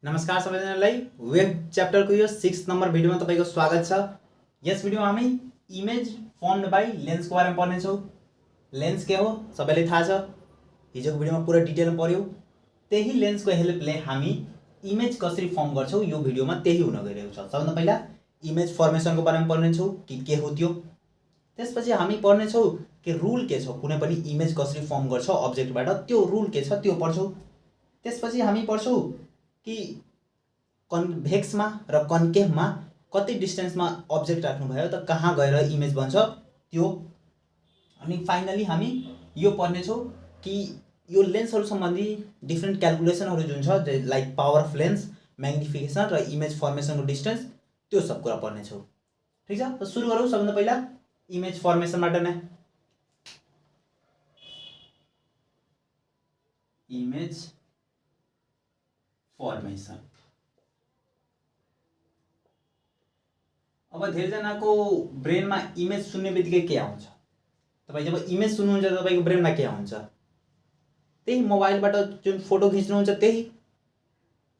नमस्कार सबैजनालाई वेब च्याप्टरको यो 6 नम्बर भिडियोमा तपाईको स्वागत छ। यस भिडियोमा हामी इमेज फर्मड बाइ लेन्सको बारेमा पढ्नेछौँ। लेन्स के हो सबैलाई थाहा छ, हिजोको भिडियोमा पुरा डिटेलमा पढ्यौ। त्यही लेन्सको हेल्पले हामी इमेज कसरी फर्म गर्छौँ यो भिडियोमा त्यही हुन गइरहेको छ। सबभन्दा पहिला इमेज फर्मेसनको बारेमा पढ्नेछौँ कि के हो त्यो। त्यसपछि हामी पढ्नेछौँ कि रुल के छ, कुनै पनि इमेज कसरी फर्म गर्छ अब्जेक्टबाट त्यो रुल के छ त्यो पढ्छौँ। त्यसपछि हामी पढ्छौँ कि कन्भेक्समा र कन्केभमा कति डिस्टेन्समा अब्जेक्ट राख्नुभयो त कहाँ गएर इमेज बन्छ त्यो। अनि फाइनली हामी यो पढ्नेछौँ कि यो लेन्सहरू सम्बन्धी डिफ्रेन्ट क्यालकुलेसनहरू जुन छ like power of lens, magnification र इमेज फर्मेसनको डिस्टेन्स, त्यो सब कुरा पढ्नेछौँ। ठिक छ, त सुरु गरौँ। सबभन्दा पहिला इमेज फर्मेसनबाट नै इमेज फर्मेसन। अब धेरैजनाको ब्रेनमा इमेज सुन्ने बित्तिकै के आउँछ? तपाईँ जब इमेज सुन्नुहुन्छ तपाईँको ब्रेनमा के आउँछ? त्यही मोबाइलबाट जुन फोटो खिच्नुहुन्छ त्यही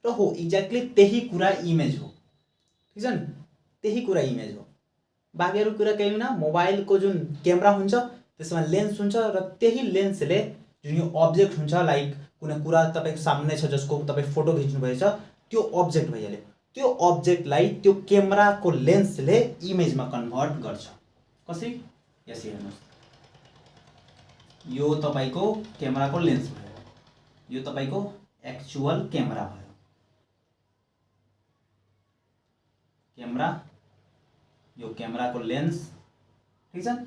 र हो, एक्ज्याक्टली त्यही कुरा इमेज हो। ठिक छ नि, त्यही कुरा इमेज हो। बाँकी अरू कुरा केही होइन। मोबाइलको जुन क्यामेरा हुन्छ त्यसमा लेन्स हुन्छ र त्यही लेन्सले जुन यो अब्जेक्ट हुन्छ, लाइक कुनै कुरा तपाईँको सामने छ जसको तपाईँ फोटो खिच्नुभएछ, त्यो अब्जेक्ट भइहाल्यो। त्यो अब्जेक्टलाई त्यो क्यामेराको लेन्सले इमेजमा कन्भर्ट गर्छ। कसरी? यसरी हेर्नुहोस्, यो तपाईँको क्यामेराको लेन्स भयो, यो तपाईँको एक्चुअल क्यामेरा भयो। क्यामेरा, यो क्यामेराको लेन्स। ठिक छ।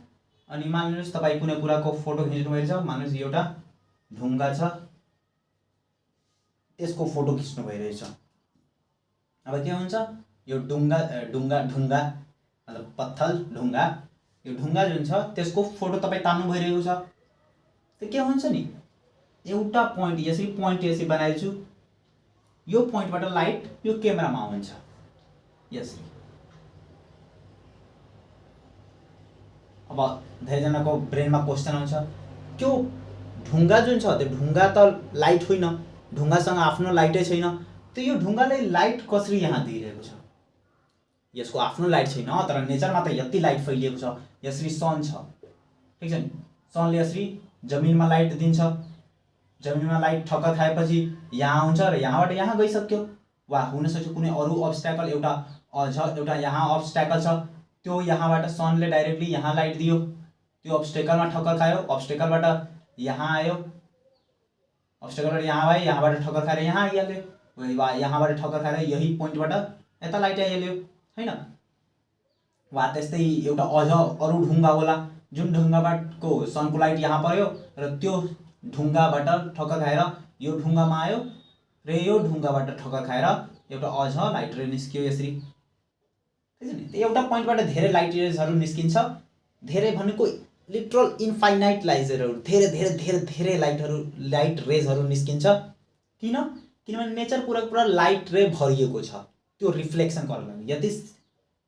अनि मान्नुहोस् तपाईँ कुनै कुराको फोटो खिच्नुभएछ, मान्नुहोस् एउटा ढुङ्गा छ, त्यसको फोटो खिच्नु भइरहेछ। अब के हुन्छ, यो ढुङ्गा मतलब पत्थल ढुङ्गा, यो ढुङ्गा जुन छ त्यसको फोटो तपाईँ तान्नु भइरहेको छ। त के हुन्छ नि, एउटा पोइन्ट यसरी बनाइदिन्छु, यो पोइन्टबाट लाइट यो क्यामेरामा आउँछ यसरी। अब धेरैजनाको ब्रेनमा क्वेसन आउँछ, त्यो ढुङ्गा जुन छ त्यो ढुङ्गा त लाइट होइन, ढुङ्गासँग आफ्नो लाइटै छैन, त यो ढुङ्गाले लाइट कसरी यहाँ दिइरहेको छ? यसको आफ्नो लाइट छैन, तर नेचरमा त यति लाइट फैलिएको छ। यसरी सन छ, ठिक छ नि, सनले यसरी जमिनमा लाइट दिन्छ, जमिनमा लाइट ठक्कर खाएपछि यहाँ आउँछ र यहाँबाट यहाँ गइसक्यो। वा हुनसक्छ कुनै अरू अब्स्ट्याकल, एउटा यहाँ अब्स्ट्याकल छ, त्यो यहाँबाट सनले डाइरेक्टली यहाँ लाइट दियो, त्यो अब्स्ट्याकलमा ठक्कर खायो, अब्स्ट्याकलबाट यहाँ आयो, अब्स्ट्याकलबाट यहाँ आयो, यहाँबाट ठक्कर खाएर यहाँ आइहाल्यो, वा यहाँबाट ठक्कर खाएर यही पोइन्टबाट यता लाइट आइहाल्यो, होइन? वा त्यस्तै एउटा अरू ढुङ्गा होला, जुन ढुङ्गाबाटको सनको लाइट यहाँ पर्यो र त्यो ढुङ्गाबाट ठक्कर खाएर यो ढुङ्गामा आयो र यो ढुङ्गाबाट ठक्कर खाएर एउटा अझ लाइट रे निस्कियो यसरी। ठिक छ नि, एउटा पोइन्टबाट धेरै लाइट रेजहरू निस्किन्छ। धेरै भनेको लिटरल इन्फाइनाइट लाइटहरू, धेरै लाइट रेजहरू निस्किन्छ। किनभने नेचर पुरा लाइट रे भरिएको छ, त्यो रिफ्लेक्सन गर्नको लागि। यति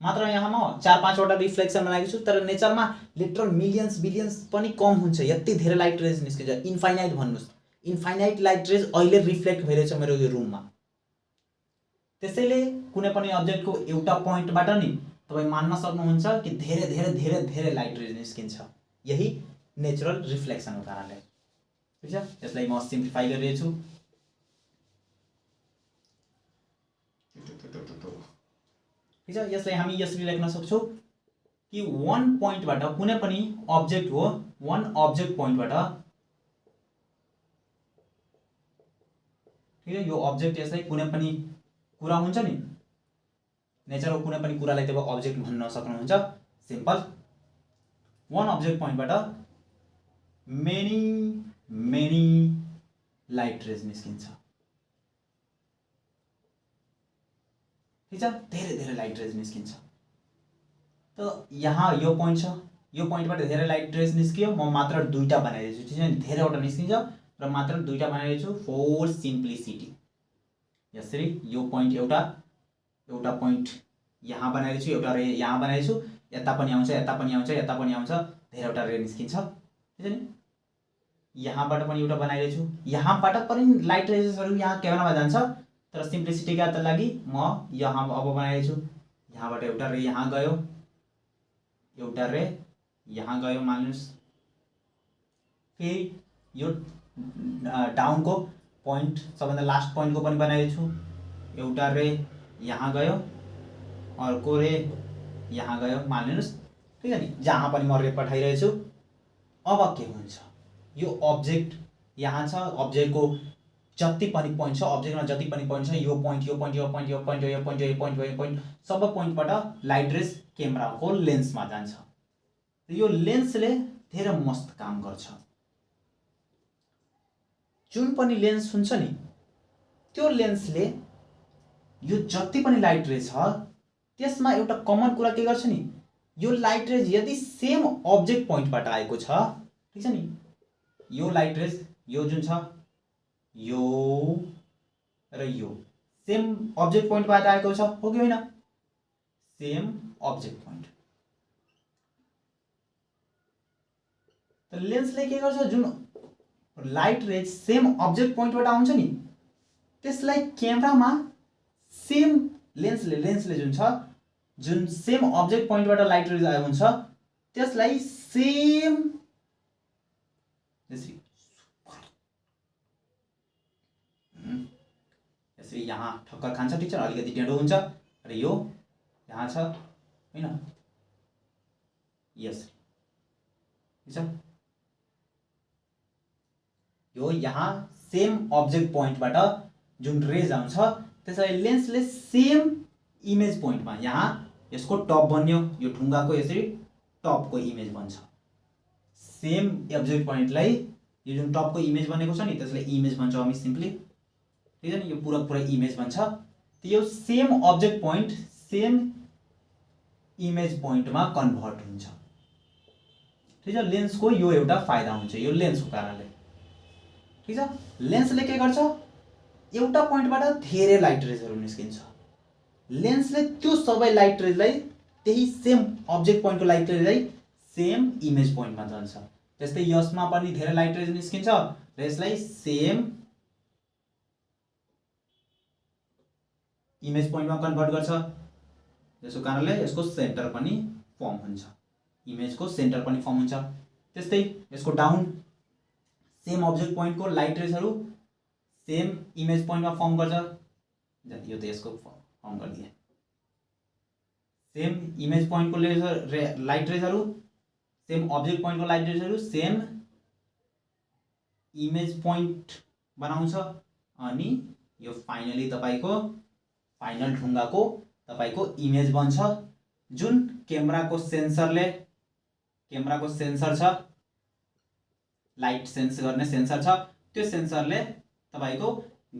मात्र यहाँ म 4-5वटा रिफ्लेक्सन बनाएको छु, तर नेचरमा लिटरल मिलियन्स बिलियन्स पनि कम हुन्छ, यति धेरै लाइट रेज निस्किन्छ। इन्फाइनाइट भन्नुहोस्, इन्फाइनाइट लाइट रेज अहिले रिफ्लेक्ट भइरहेछ मेरो यो रुममा। त्यसैले कुनै पनि अब्जेक्टको एउटा पोइन्टबाट नि तपाईँ मान्न सक्नुहुन्छ कि धेरै लाइट रेज निस्किन्छ, यही नेचुरल रिफ्लेक्सनको कारणले। ठिक छ, यसलाई म सिम्प्लिफाई गरिरहेछु। ठिक छ, यसलाई हामी यसरी लेख्न सक्छौँ कि वान पोइन्टबाट कुनै पनि अब्जेक्ट हो, वान अब्जेक्ट पोइन्टबाट, ठिक है, यो अब्जेक्ट यसलाई कुनै पनि कुरा हुन्छ नि, नेचरको कुनै पनि कुरालाई तपाईँ अब्जेक्ट भन्न सक्नुहुन्छ। सिम्पल, वान अब्जेक्ट पोइन्टबाट मेनी लाइट रेज निस्किन्छ। ठिक छ, धेरै लाइट रेज निस्किन्छ। त यहाँ यो पोइन्ट छ, यो पोइन्टबाट धेरै लाइट रेज निस्कियो, म मात्र दुईटा बनाइदिन्छु। ठिक छ नि, धेरैवटा निस्किन्छ र मात्र दुईटा बनाइदिन्छु फर सिम्प्लिसिटी। यसरी यो पोइन्ट एउटा पोइन्ट यहाँ बनाइदिन्छु, एउटा रे यहाँ बनाइदिन्छु, यता पनि आउँछ, यता पनि आउँछ, यता पनि आउँछ, धेरैवटा रे निस्किन्छ। ठिक छ नि, यहाँबाट पनि एउटा बनाइरहेछु, यहाँबाट पनि लाइट रेजेसहरू यहाँ क्यामेरामा जान्छ तर सिम्प्लिसिटीका लागि म यहाँ अब बनाएछु, यहाँबाट एउटा रे यहाँ गयो, एउटा रे यहाँ गयो मान्नुस्। फेरि यो डाउनको पोइन्ट सबभन्दा लास्ट पोइन्टको पनि बनाएछु, एउटा रे यहाँ गयो, अर्को रे यहाँ गयो मानिलिनुस्, ठीक है नि। जहाँ पनि म रे पठाइरहेछु। अब के हुन्छ, यो अब्जेक्ट यहाँ छ, अब्जेक्टको जति पनि पोइन्ट छ, अब्जेक्टमा जति पनि पोइन्ट छ, यो पोइन्ट यो पोइन्ट यो पोइन्ट यो पोइन्ट यो पोइन्ट यो पोइन्ट यो पोइन्ट सबै पोइन्टबाट लाइट रेस क्यामेराको लेन्समा जान्छ। यो लेन्सले धेरै मस्त काम गर्छ। जुन पनि लेन्स हुन्छ नि, त्यो लेन्सले यो जति पनि लाइट रे छ त्यसमा एउटा कमन कुरा के गर्छ नि, यो लाइट रेज यदि सेम अब्जेक्ट पोइन्टबाट आएको छ, ठीक छ नि, यो लाइट रेज यो जुन छ यो र यो सेम अब्जेक्ट पोइन्टबाट आएको छ, हो कि होइन? Same object point. त लेन्सले के गर्छ, जुन लाइट रेज सेम अब्जेक्ट पोइन्टबाट आउँछ नि त्यसलाई क्यामेरामा सेम लेन्सले जुन छ, जुन सेम अब्जेक्ट पोइन्टबाट लाइट रेज आएको हुन्छ त्यसलाई सेम यसरी यहाँ ठक्कर खान्छ, ठीक छ, अलिकति टेढो हुन्छ र यो यहाँ छ हैन, यसरी, ठीक छ। यो यहाँ सेम अब्जेक्ट पोइन्टबाट जुन रेज आउँछ त्यसलाई लेन्सले सेम इमेज पोइन्टमा, यहाँ यसको टप बन्यो, यो ढुङ्गाको यसरी टपको इमेज बन्छ। सेम अब्जेक्ट पोइन्टलाई यो जुन टपको इमेज बनेको छ नि त्यसलाई इमेज भन्छ हामी सिम्पली, ठीक है नि, यो पुरा इमेज बन्छ। त्यो same object point same image पोइन्टमा कन्भर्ट हुन्छ, ठीक छ। लेन्सको यो एउटा फाइदा हुन्छ, यो लेन्सको कारणले, ठीक छ। लेन्सले के गर्छ, एउटा पोइन्टबाट धेरै लाइट रेजहरू निस्किन्छ, लेन्सले त्यो सबै लाइट रेजलाई त्यही same object पोइन्टको light रेजलाई same image पोइन्टमा जान्छ। त्यस्तै यसमा पनि धेरै लाइट रेज निस्किन्छ र यसलाई सेम इमेज पोइन्टमा कन्भर्ट गर्छ। त्यसको कारणले यसको सेन्टर पनि फर्म हुन्छ, इमेजको सेन्टर पनि फर्म हुन्छ। त्यस्तै यसको down same object पोइन्टको light रेजहरू same image पोइन्टमा फर्म गर्छ। यो त यसको फर्म गरिदिए, same image पोइन्टको light रेजहरू same object पोइन्टको light रेजहरू same image point बनाउँछ। अनि यो फाइनली तपाईको फाइनल ढुङ्गाको तपाईको इमेज बन्छ, जुन क्यामेराको सेन्सर छ, लाइट सेन्स गर्ने सेन्सर छ, त्यो सेन्सरले तपाईको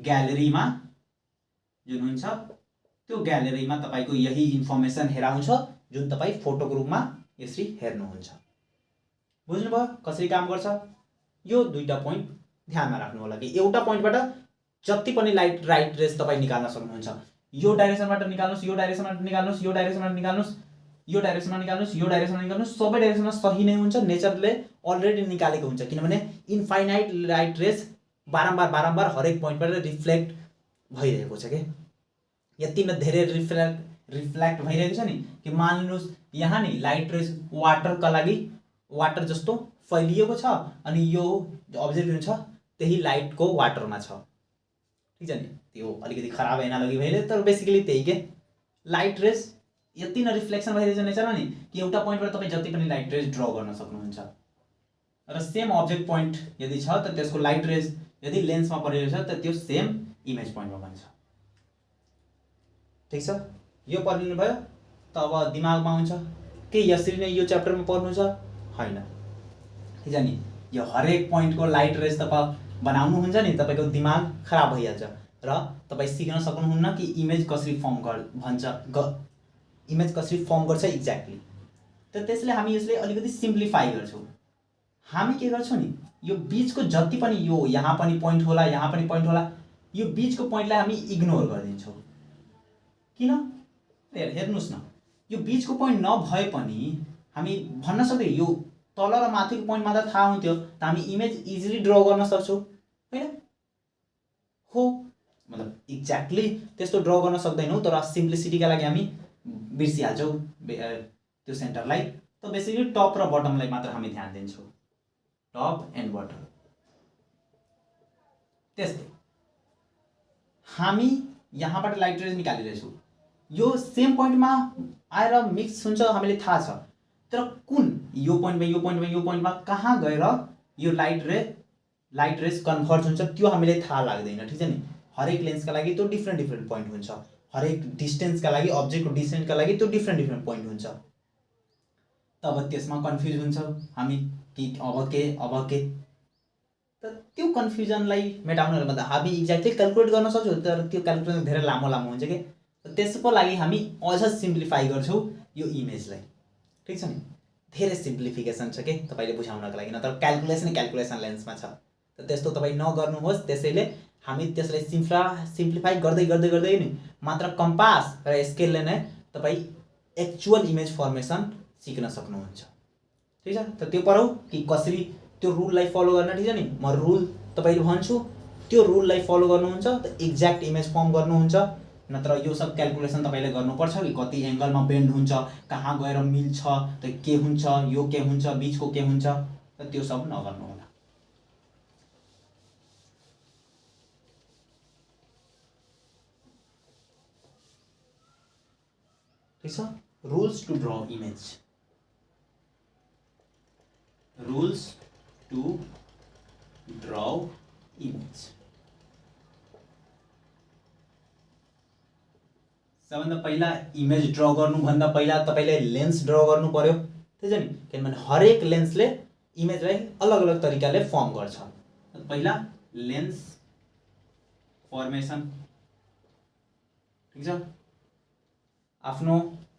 ग्यालेरीमा जुन हुन्छ त्यो ग्यालेरीमा तपाईको यही इन्फर्मेसन हेराउँछ जुन तपाई फोटोको रूपमा यसरी हेर्नुहुन्छ। बुझ्नुभयो कसरी काम गर्छ? यो दुईटा पोइन्ट ध्यानमा राख्नु होला कि एउटा पोइन्टबाट जति पनि लाइट रेज तपाई निकाल्न सक्नुहुन्छ। यो डाइरेक्सनबाट निकाल्नुस्, यो डाइरेक्सनबाट निकाल्नुस्, यो डाइरेक्सनबाट निकाल्नुस्, यो डाइरेक्सनमा निकाल्नुस्, यो डाइरेक्सनमा निकाल्नुस्, सबै डाइरेक्सनमा सही नै हुन्छ। नेचरले अलरेडी निकालेको हुन्छ, किनभने इन्फाइनाइट लाइट रेज बारम्बार हरेक पोइन्टबाट रिफ्लेक्ट भइरहेको छ के। यति नै धेरै रिफ्लेक्ट भइरहेको छ नि कि मान्नुस् यहाँ नि लाइट रेज वाटरका लागि वाटर जस्तो फैलिएको छ अनि यो अब्जेक्ट जुन छ त्यही लाइटको वाटरमा छ, ठीक छ नि। त्यो अलिकति खराब एनालोजी भइरहेको तर बेसिकली त्यही के। लाइट रेज यति नै रिफ्लेक्सन भइरहेको छ नेचरमा नि कि एउटा पोइन्टबाट तपाईँ जति पनि लाइट रेज ड्र गर्न सक्नुहुन्छ। र सेम अब्जेक्ट पोइन्ट यदि छ त त्यसको लाइट रेज यदि लेन्समा परेको छ त त्यो सेम इमेज पोइन्टमा बन्छ, ठीक छ। यो पढ्नु भयो त अब दिमागमा आउँछ के यसरी नै यो च्याप्टरमा पढ्नु छ? हैन, ठीक छ नि। यो हरेक पोइन्टको लाइट रेज तपाईँ बनाउनुहुन्छ नि तपाईको दिमाग खराब भइहाल्छ र तपाईँ सिक्न सक्नुहुन्न कि इमेज कसरी फर्म गर्छ एक्ज्याक्टली। त त्यसले हामी यसले अलिकति सिम्प्लिफाई गर्छौँ। हामी के गर्छौँ नि, यो बीचको जति पनि यो यहाँ पनि पोइन्ट होला, यहाँ पनि पोइन्ट होला, यो बीचको पोइन्टलाई हामी इग्नोर गरिदिन्छौँ। किन? हेर्नुस् न, यो बीचको पोइन्ट नभए पनि हामी भन्न सक्दै यो तल र माथिको पोइन्टमा त थाहा हुन्थ्यो त हामी इमेज इजिली ड्र गर्न सक्छौँ हैन? हो, मतलब एक्ज्याक्टली त्यस्तो ड्र गर्न सक्दैनौँ, तर सिम्प्लिसिटीका लागि हामी बिर्सिहाल्छौँ त्यो सेन्टरलाई। त बेसिकली टप र बटमलाई मात्र हामी ध्यान दिन्छौँ, टप एन्ड बटम। त्यस्तै हामी यहाँबाट लाइट रेज निकालिरहेछौँ, यो सेम पोइन्टमा आएर मिक्स हुन्छ हामीले थाहा छ, तर कुन यो पोइन्टमा कहाँ गएर यो लाइट रेज कन्भर्ज हुन्छ त्यो हामीले थाहा लाग्दैन, ठिक छ नि। हरेक लेन्सका लागि त्यो डिफ्रेन्ट पोइन्ट हुन्छ, हरेक डिस्टेन्सका लागि, अब्जेक्टको डिस्टेन्सका लागि त्यो डिफ्रेन्ट पोइन्ट हुन्छ। तब त्यसमा कन्फ्युज हुन्छ हामी कि अब के। त त्यो कन्फ्युजनलाई मेटाउनको भन्दा हामी एक्ज्याक्टली क्यालकुलेट गर्न सक्छौँ, तर त्यो क्यालकुलेसन धेरै लामो हुन्छ कि। त्यसको लागि हामी अझ सिम्प्लिफाई गर्छौँ यो इमेजलाई, ठिक छ नि। धेरै सिम्प्लिफिकेसन छ कि तपाईँले बुझाउनको लागि, नत्र क्यालकुलेसन लेन्समा छ। त त्यस्तो तपाईँ नगर्नुहोस्। त्यसैले हामी त्यसलाई सिम्प्लिफाई गर्दै नि मात्र कम्पास र स्केलले नै तपाईँ एक्चुअल इमेज फर्मेसन सिक्न सक्नुहुन्छ, ठिक छ। त त्यो पढौँ कि कसरी त्यो रुललाई फलो गर्न, ठिक छ नि। म रुल तपाईँले भन्छु, त्यो रुललाई फलो गर्नुहुन्छ त एक्ज्याक्ट इमेज फर्म गर्नुहुन्छ, नत्र यो सब क्यालकुलेसन तपाईँले गर्नुपर्छ कि कति एङ्गलमा बेन्ड हुन्छ, कहाँ गएर मिल्छ, त के हुन्छ, यो के हुन्छ, बिचको के हुन्छ, त त्यो सब नगर्नु होला। ठिक छ। Rules to draw image, rules to draw image. सबभन्दा पहिला इमेज ड्र गर्नुभन्दा पहिला तपाईँले लेन्स ड्र गर्नु पर्यो, ठिक छ नि। किनभने हरेक लेन्सले इमेजलाई अलग अलग तरिकाले फर्म गर्छ। पहिला लेन्स फर्मेसन, ठिक छ। आफ्नो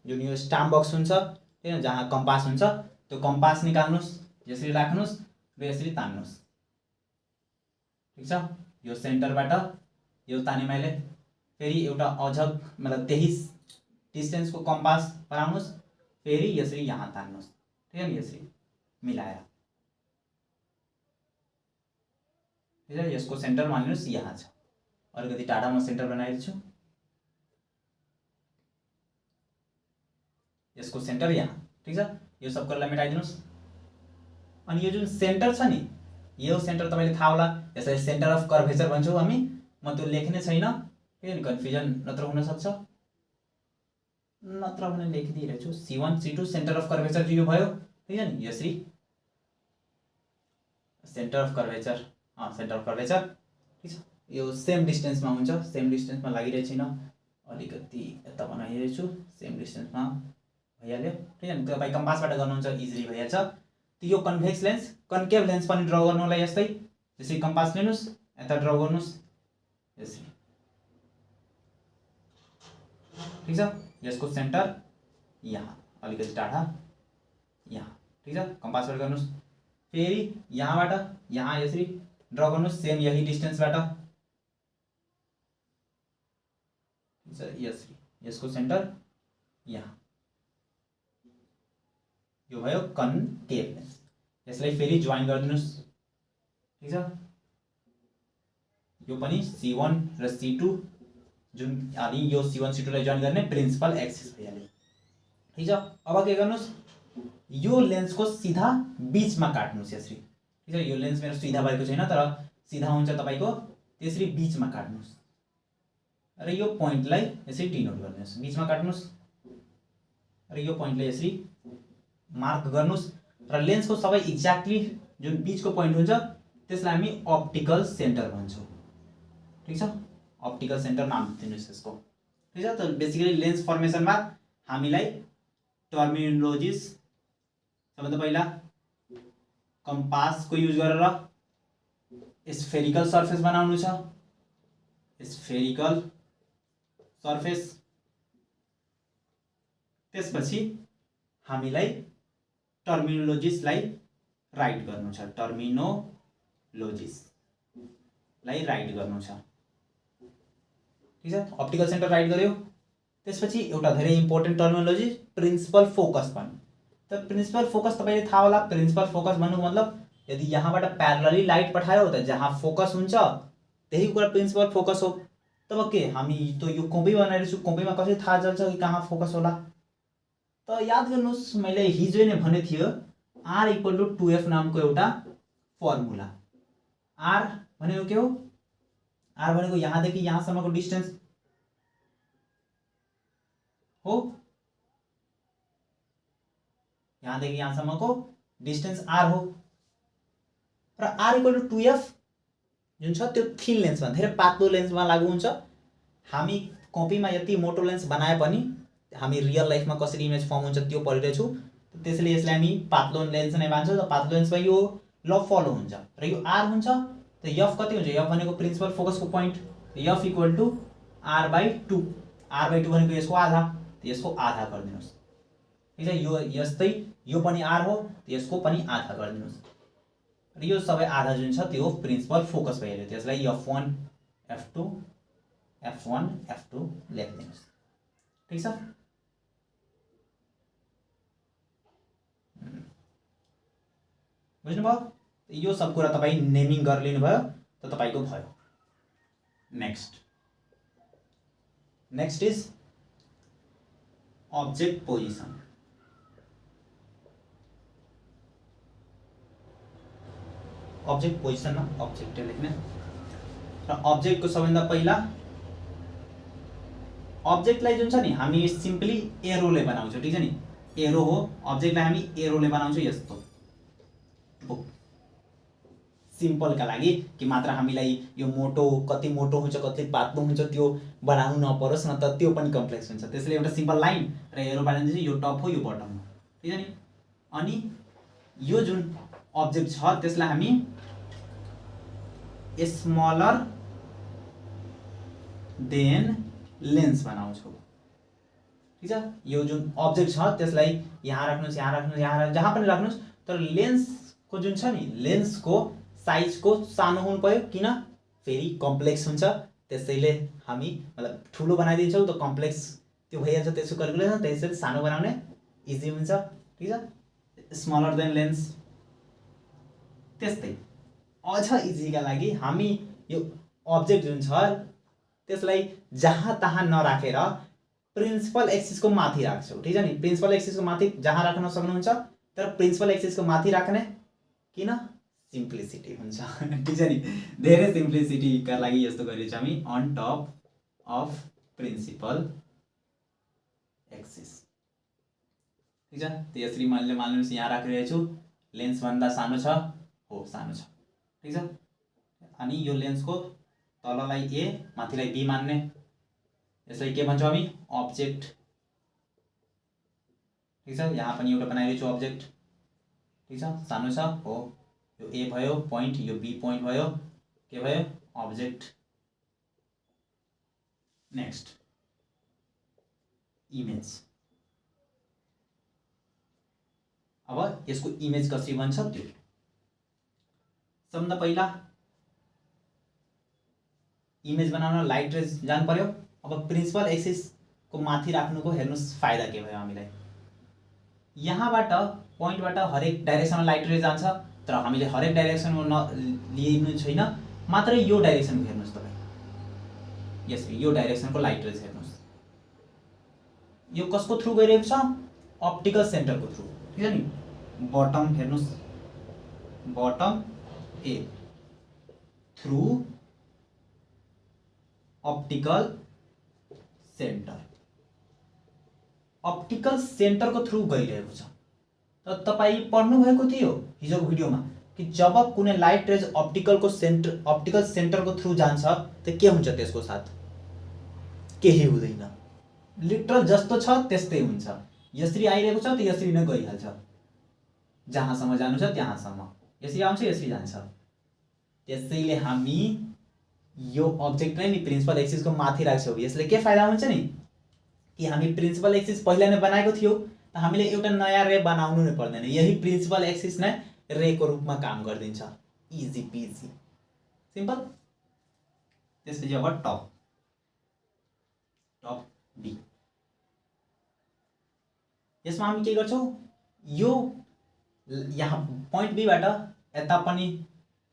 जुन यो स्टाम्प बक्स हुन्छ, होइन, जहाँ कम्पास हुन्छ, त्यो कम्पास निकाल्नुहोस्, यसरी राख्नुहोस् र यसरी तान्नुहोस्, ठिक छ। यो सेन्टरबाट यो ताने मैले फेरि एउटा अझ मतलब त्यही डिस्टेन्सको कम्पास बनाउनुहोस्, फेरि यसरी यहाँ तान्नुहोस्, ठिक है नि, यसरी मिलाएर, ठिक है। यसको सेन्टर मानिनुहोस् यहाँ छ, अलिकति टाढामा सेन्टर बनाएको छु, यसको सेन्टर यहाँ, ठिक छ। यो सब कुरालाई मेटाइदिनुहोस्। अनि यो जुन सेन्टर छ नि, यो सेन्टर तपाईँले थाहा होला, यसलाई सेन्टर अफ कर्भेचर भन्छौँ हामी। म त्यो लेख्ने छैन, ठिक है नि, कन्फ्युजन नत्र हुनसक्छ, नत्र भने लेखिदिइरहेको छु। C1 C2 centre of curvature यो भयो, ठिक है नि। यसरी centre of curvature, centre of curvature, ठिक छ। यो सेम डिस्टेन्समा हुन्छ, सेम डिस्टेन्समा लागिरहेको छैन, अलिकति यता बनाइरहेको छु, सेम डिस्टेन्समा भइहाल्यो, ठिक है। तपाईँ कम्पासबाट गर्नुहुन्छ इजिली भइहाल्छ। यो कन्भेक्स लेन्स, कन्केभ लेन्स पनि ड्र गर्नुलाई यस्तै, यसरी कम्पास लिनुहोस्, यता ड्र गर्नुहोस्, यसरी, ठिक छ। यसको सेन्टर यहाँ, अलिकति टाढा यहाँ, ठिक छ। कम्पासबाट गर्नुहोस्, फेरि यहाँबाट यहाँ यसरी ड्र गर्नुहोस्, सेम यही डिस्टेन्सबाट, ठिक छ। यसरी, यसको सेन्टर यहाँ, यो भयो कन्केभ लेन्स। यसलाई फेरि जोइन गरिदिनुहोस्, ठिक छ। यो पनि C1 र C2 जुन, अनि यो C1 C2 लाई जोइन गर्ने प्रिन्सिपल एक्सिस भइहाल्यो, ठिक छ। अब के गर्नुहोस्, यो लेन्सको सिधा बीचमा काट्नुहोस् यसरी, ठिक छ। यो लेन्स मेरो सिधा भएको छैन, तर सिधा हुन्छ तपाईँको, त्यसरी बीचमा काट्नुहोस् र यो पोइन्टलाई यसरी डिनोट गर्नुहोस्, बीचमा काट्नुहोस् र यो पोइन्टलाई यसरी मार्क गर्नुहोस् र लेन्सको सबै एक्ज्याक्टली जुन बीचको पोइन्ट हुन्छ त्यसलाई हामी अप्टिकल सेन्टर भन्छौँ, ठिक छ। अप्टिकल सेन्टर नाम दिनुहोस् यसको, ठिक छ। त बेसिकली लेन्स फर्मेसनमा हामीलाई टर्मिनोलोजिस सबभन्दा पहिला कम्पासको युज गरेर स्फेरिकल सर्फेस बनाउनु छ, स्फेरिकल सर्फेस। त्यसपछि हामीलाई टर्मिनोलोजिसलाई राइट गर्नु छ, टर्मिनोलोजिसलाई राइट गर्नु छ, ठिक छ। अप्टिकल सेन्टर राइट गर्यो, त्यसपछि एउटा धेरै इम्पोर्टेन्ट टर्मिनोलोजी प्रिन्सिपल फोकस पनि। त प्रिन्सिपल फोकस तपाईँले थाहा होला, प्रिन्सिपल फोकस भन्नुको मतलब यदि यहाँबाट प्यारलली लाइट पठायो त जहाँ फोकस हुन्छ त्यही कुरा प्रिन्सिपल फोकस हो। त तब के हामी त यो कपी बनाइरहेको छु, कपीमा कसरी थाहा चल्छ कि कहाँ फोकस होला? त याद गर्नुहोस् मैले हिजो नै भने थियो r = 2f नामको एउटा फर्मुला। r भनेको के हो? r भनेको यहाँदेखि यहाँसम्मको डिस्टेन्स हो, यहाँदेखि यहाँसम्मको डिस्टेन्स r हो र r = 2f जुन छ त्यो थिन लेन्समा, धेरै पातलो लेन्समा लागु हुन्छ। हामी कपीमा यति मोटो लेन्स बनाए पनि हामी रियल लाइफमा कसरी इमेज फर्म हुन्छ त्यो पढिरहेछौँ, त्यसैले यसलाई हामी पातलो लेन्स नै मान्छौँ। त पातलो लेन्समा यो ल फलो हुन्छ र यो r हुन्छ। त f कति हुन्छ? f भनेको principal फोकसको point, f = r/2। r/2 भनेको यसको आधा, त यसको आधा गरिदिनुहोस्। ठीक छ, यो यस्तै यो पनि r हो, यसको पनि आधा गरिदिनुहोस् र यो सबै आधा जुन छ त्यो प्रिन्सिपल फोकस भइहाल्यो। त्यसलाई f1 f2 f1 f2 लेखिदिनुहोस्। ठीक छ, बुझ्नुभयो? यो सब कुरा तपाईँ नेमिङ गरेर लिनुभयो त तपाईँको भयो। Next is object position. Object पोजिसनमा अब्जेक्ट लेख्ने र अब्जेक्टको सबैभन्दा पहिला अब्जेक्टलाई जुन छ नि हामी सिम्पली एरोले बनाउँछौँ। ठीक छ नि, एरो हो अब्जेक्टलाई हामी एरोले बनाउँछौँ यस्तो सिम्पलका लागि कि मात्र हामीलाई यो मोटो कति मोटो हुन्छ कति पातलो हुन्छ त्यो बनाउनु नपरोस्, न त त्यो पनि कम्प्लेक्स हुन्छ। त्यसैले एउटा सिम्पल लाइन र एरो बनाइदिन्छ, यो टप हो यो बटम हो। ठीक छ नि, अनि यो जुन अब्जेक्ट छ त्यसलाई हामी स्मलर देन लेन्स बनाउँछौँ। ठीक छ, यो जुन अब्जेक्ट छ त्यसलाई यहाँ राख्नुहोस्, यहाँ राख्नुहोस्, यहाँ जहाँ पनि राख्नुहोस्, तर लेन्सको जुन छ नि लेन्सको साइजको सानो हुनु पर्यो। किन? फेरि कम्प्लेक्स हुन्छ, त्यसैले हामी मतलब ठुलो बनाइदिन्छौँ त कम्प्लेक्स त्यो भइहाल्छ त्यसको क्यालकुलेसन, त्यसैले सानो बनाउने इजी हुन्छ। ठीक छ, स्मलर देन लेन्स। त्यस्तै अझ इजीका लागि हामी यो अब्जेक्ट जुन छ त्यसलाई जहाँ तहाँ नराखेर प्रिन्सिपल एक्सिसको माथि राख्छौँ। ठीक छ नि, प्रिन्सिपल एक्सिसको माथि जहाँ राख्न सक्नुहुन्छ, तर प्रिन्सिपल एक्सिसको माथि राख्ने किन? सिम्प्लिसिटी हुन्छ। ठीक छ नि, धेरै सिम्प्लिसिटीका लागि यस्तो गरिन्छ हामी on top of principal axis. ठीक छ, त्यसरी मैले मान्नुहोस् यहाँ राखिरहेको छु, लेन्स भन्दा सानो छ हो, सानो छ। ठीक छ, अनि यो लेन्सको तललाई ए माथिलाई बी मान्ने, यसलाई के भन्छौँ हामी? अब्जेक्ट। ठीक छ, यहाँ पनि एउटा बनाइरहेको छु अब्जेक्ट। ठीक छ, सानो छ हो, यो ए भयो पोइन्ट, यो बी पोइन्ट भयो, के भयो? अब्जेक्ट। Next image. अब यसको इमेज कसरी बन्छ त्यो सबभन्दा पहिला इमेज बनाउन लाइट रेज जानु पर्यो। अब प्रिन्सिपल एक्सिसको माथि राख्नुको हेर्नुहोस् फाइदा के भयो हामीलाई। यहाँबाट पोइन्टबाट हरेक डाइरेक्सनमा लाइट रेज जान्छ, तर हामीले हरेक डाइरेक्सनमा लिनु छैन, मात्र यो डाइरेक्सनको हेर्नुहोस् तपाईँ, यसरी यो डाइरेक्सनको लाइट रेज हेर्नुहोस्। यो कसको थ्रु गइरहेको छ? अप्टिकल सेन्टरको थ्रु। ठीक छ नि, बटम हेर्नुहोस्, बटम ए थ्रु अप्टिकल सेन्टर, अप्टिकल सेन्टरको थ्रु गइरहेको छ। त तपाईँ पढ्नु भएको थियो हिजोको भिडियोमा कि जब कुनै लाइट रेज अप्टिकल सेन्टरको थ्रु जान्छ त के हुन्छ त्यसको साथ? केही हुँदैन, लिटरल जस्तो छ त्यस्तै हुन्छ। यसरी आइरहेको छ त यसरी नै गइहाल्छ, जहाँसम्म जानु छ त्यहाँसम्म, यसरी आउँछ यसरी जान्छ। त्यसैले हामी यो अब्जेक्ट नै नि प्रिन्सिपल एक्सिसको माथि राख्छौँ। यसले के फाइदा हुन्छ नि कि हामी प्रिन्सिपल एक्सिस पहिला नै बनाएको थियो, त हामीले एउटा नयाँ रे बनाउनु नै पर्दैन, यही प्रिन्सिपल एक्सिस नै रेको रूपमा काम गरिदिन्छ। Easy PG simple. त्यसपछि अब टप बी, यसमा हामी के गर्छौँ? यो यहाँ पोइन्ट बीबाट यता पनि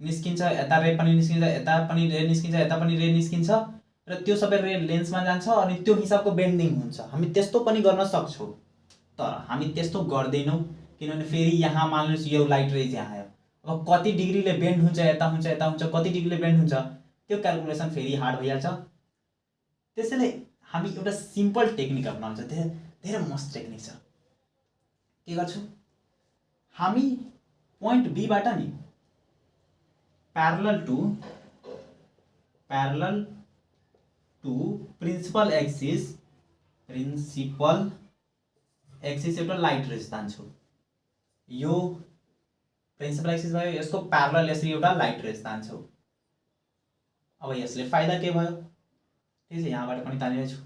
निस्किन्छ, यता रे पनि निस्किन्छ, यता पनि रे निस्किन्छ, यता पनि रे निस्किन्छ, र त्यो सबै रे लेन्समा जान्छ अनि त्यो हिसाबको बेन्डिङ हुन्छ। हामी त्यस्तो पनि गर्न सक्छौँ, तर हामी त्यस्तो गर्दैनौँ किनभने फेरि यहाँ मान्नुहोस् यो लाइट रेज यहाँ आयो, अब कति डिग्रीले बेन्ड हुन्छ, यता हुन्छ यता हुन्छ, कति डिग्रीले बेन्ड हुन्छ त्यो क्यालकुलेसन फेरि हार्ड भइहाल्छ। त्यसैले हामी एउटा सिम्पल टेक्निक अपनाउँछ, धेरै मस्त टेक्निक छ। के गर्छौँ हामी पोइन्ट बीबाट नि प्यारलल टु प्रिन्सिपल एक्सिस एउटा लाइट रेज तान्छौँ। यो प्रिन्सिपल एक्सिस भयो, यसको प्यारलल यसरी एउटा लाइट रेज तान्छौँ। अब यसले फाइदा के भयो, ठिक छ, यहाँबाट पनि तानिरहेछु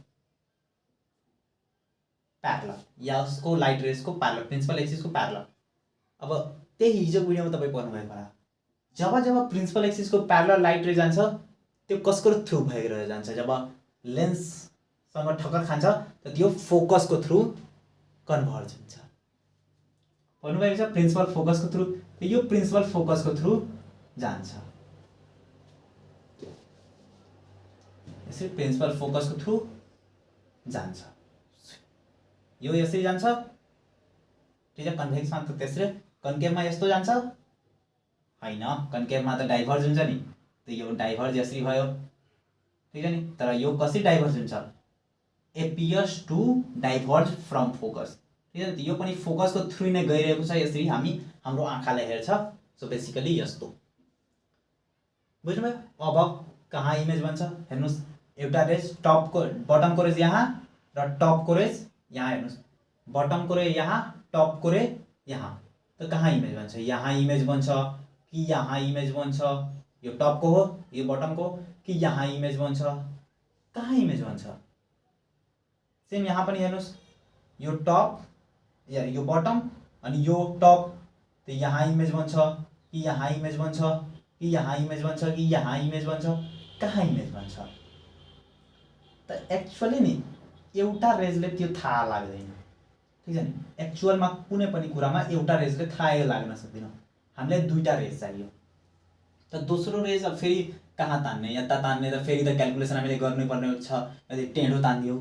प्यारलल, यसको लाइट रेजको प्यारलल, प्रिन्सिपल एक्सिसको प्यारलल। अब त्यही हिजोको भिडियोमा तपाईँ पढ्नुभएको होला, जब प्रिन्सिपल एक्सिसको प्यारलल लाइट रे जान्छ त्यो कसको थ्रु भइरहेर जान्छ, जब लेन्ससँग ठक्कर खान्छ त त्यो फोकसको थ्रु कन्भर्ज हुन्छ। भन्नुभएको छ प्रिन्सिपल फोकसको थ्रु, यो प्रिन्सिपल फोकसको थ्रु जान्छ, यसरी प्रिन्सिपल फोकसको थ्रु जान्छ, यो यसरी जान्छ, ठिक छ। कन्भेक्समा त त्यसरी, कन्केभमा यस्तो जान्छ हैन, कन्केभमा त डाइभर्ज हुन्छ नि, त यो डाइभर्ज यसरी भयो, ठिक छ नि। तर यो कसरी डाइभर्ज हुन्छ, appears to diverge from focus, ठिक छ नि। यो पनि फोकसको थ्रु नै गइरहेको छ, यसरी हाम्रो आँखाले हेर्छ। सो बेसिकली यस्तो बुझ्नुभयो। अब कहाँ इमेज बन्छ हेर्नुहोस्, एउटा रेज टपको बटमको रेज यहाँ र टपको रेज यहाँ, हेर्नुहोस् बटमको रे यहाँ, टपको रे यहाँ, त कहाँ इमेज बन्छ, यहाँ इमेज बन्छ कि यहाँ इमेज बन्छ, यो टपको हो यो बटमको, कि यहाँ इमेज बन्छ, कहाँ इमेज बन्छ। सेम यहाँ पनि हेर्नुहोस्, यो टप या यो बटम अनि यो टप, त यहाँ इमेज बन्छ कि यहाँ इमेज बन्छ, कि यहाँ इमेज बन्छ, कि यहाँ इमेज बन्छ, कहाँ इमेज बन्छ। त एक्चुअली नि एउटा रेजले त्यो थाहा लाग्दैन, ठिक छ नि। एक्चुअलमा कुनै पनि कुरामा एउटा रेजले थाहै लाग्न सक्दैन, हामीलाई दुईटा रेज चाहियो। त दोस्रो रेज अब फेरि कहाँ तान्ने, यता तान्ने, त फेरि त क्यालकुलेसन हामीले गर्नुपर्ने छ, यदि टेढो तानिदियो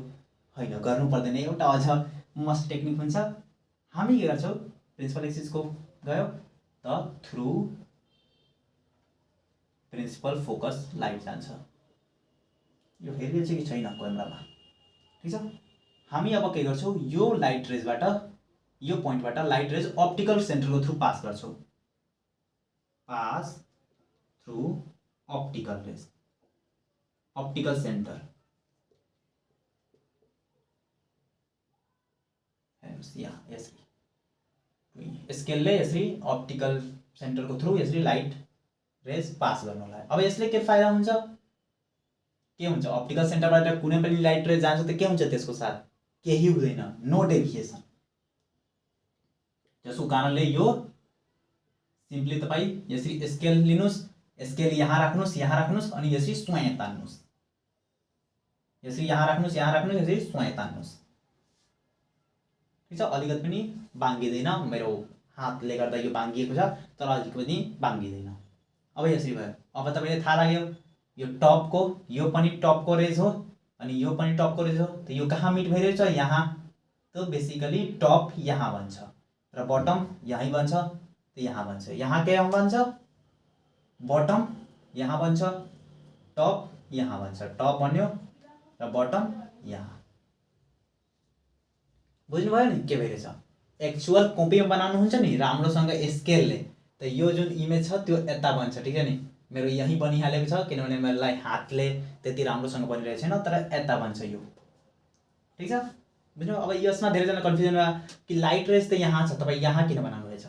होइन, गर्नु पर्दैन। एउटा अझ मस्त टेक्निक हुन्छ, हामी के गर्छौँ, प्रिन्सिपल एक्सिसको गयो त थ्रु प्रिन्सिपल फोकस लाइट जान्छ। यो हेरिन्छ कि छैन क्यामेरामा, ठिक छ। हामी अब के गर्छौँ, यो लाइट रेजबाट, यो पोइन्टबाट लाइट रेज अप्टिकल सेन्टरको थ्रु पास गर्छौँ, pass through optical rays, optical center, हेर्नुहोस् यहाँ यसरी स्केलले यसरी अप्टिकल सेन्टरको थ्रु यसरी लाइट रेज पास गर्नुलाई। अब यसले के फाइदा हुन्छ, के हुन्छ, अप्टिकल सेन्टरबाट कुनै पनि लाइट रेज जान्छ त के हुन्छ, त्यसको साथ केही हुँदैन, नो डेभिएसन। त्यसको कारणले यो सिम्पली तपाईँ यसरी स्केल लिनुहोस्, स्केल यहाँ राख्नुहोस् अनि यसरी स्वाय तान्नुहोस्, यसरी यहाँ राख्नुहोस्, यसरी स्वाय तान्नुहोस्, ठिक छ। अलिकति पनि बाङ्गिँदैन, मेरो हातले गर्दा यो बाङ्गिएको छ, तर अलिकति पनि बाङ्गिँदैन। अब यसरी भयो। अब तपाईँले थाहा लाग्यो यो टपको, यो पनि टपको रेज हो अनि यो पनि टपको रेज हो, त यो कहाँ मिट भइरहेछ, यहाँ। त बेसिकली टप यहाँ बन्छ र बटम यहीँ बन्छ, त यहाँ बन्छ, यहाँ के बन्छ, बटम यहाँ बन्छ, टप यहाँ बन्छ, टप बन्यो र बटम यहाँ। बुझ्नुभयो नि के भइरहेछ। एक्चुअल कपीमा बनाउनुहुन्छ नि राम्रोसँग स्केलले, त यो जुन इमेज छ त्यो यता बन्छ, ठिक छ नि। मेरो यहीँ बनिहालेको छ किनभने मलाई हातले त्यति राम्रोसँग बनिरहेको छैन, तर यता बन्छ यो, ठिक छ। बुझ्नु। अब यसमा धेरैजना कन्फ्युजन भयो कि लाइट रेज त यहाँ छ, तपाईँ यहाँ किन बनाउनु भएछ।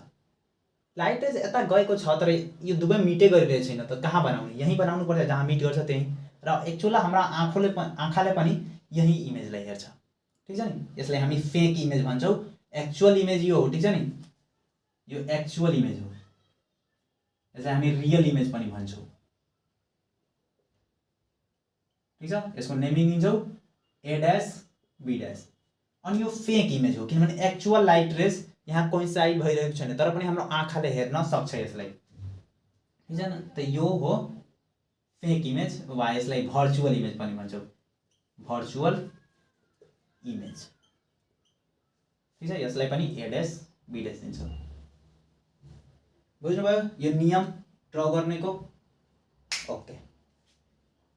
लाइट रेज यता गएको छ तर यो दुवै मिटै गरिरहेको छैन, त कहाँ बनाउने, यहीँ बनाउनु पर्छ जहाँ मिट गर्छ त्यहीँ। र एक्चुअल हाम्रा आँखाले पनि यही इमेजलाई हेर्छ, ठिक छ नि। यसलाई हामी फेक इमेज भन्छौँ, एक्चुअल इमेज यो हो, ठिक छ नि। यो एक्चुअल इमेज हो, यसलाई हामी रियल इमेज पनि भन्छौँ, ठिक छ। यसको नेमिङ दिन्छौँ ए ड्यास बी ड्यास। अनि यो फेक इमेज हो किनभने एक्चुअल लाइट रेज यहाँ कोइन्साइड भइरहेको छैन, तर पनि हाम्रो आँखाले हेर्न सक्छ यसलाई, ठिक छ न। त यो हो फेक इमेज वा यसलाई भर्चुअल इमेज पनि भन्छौँ, भर्चुअल इमेज। ठिक छ, यसलाई पनि ए ड्यास बी ड्यास दिन्छौँ। बुझ्नुभयो यो नियम ड्र गर्नेको? ओके,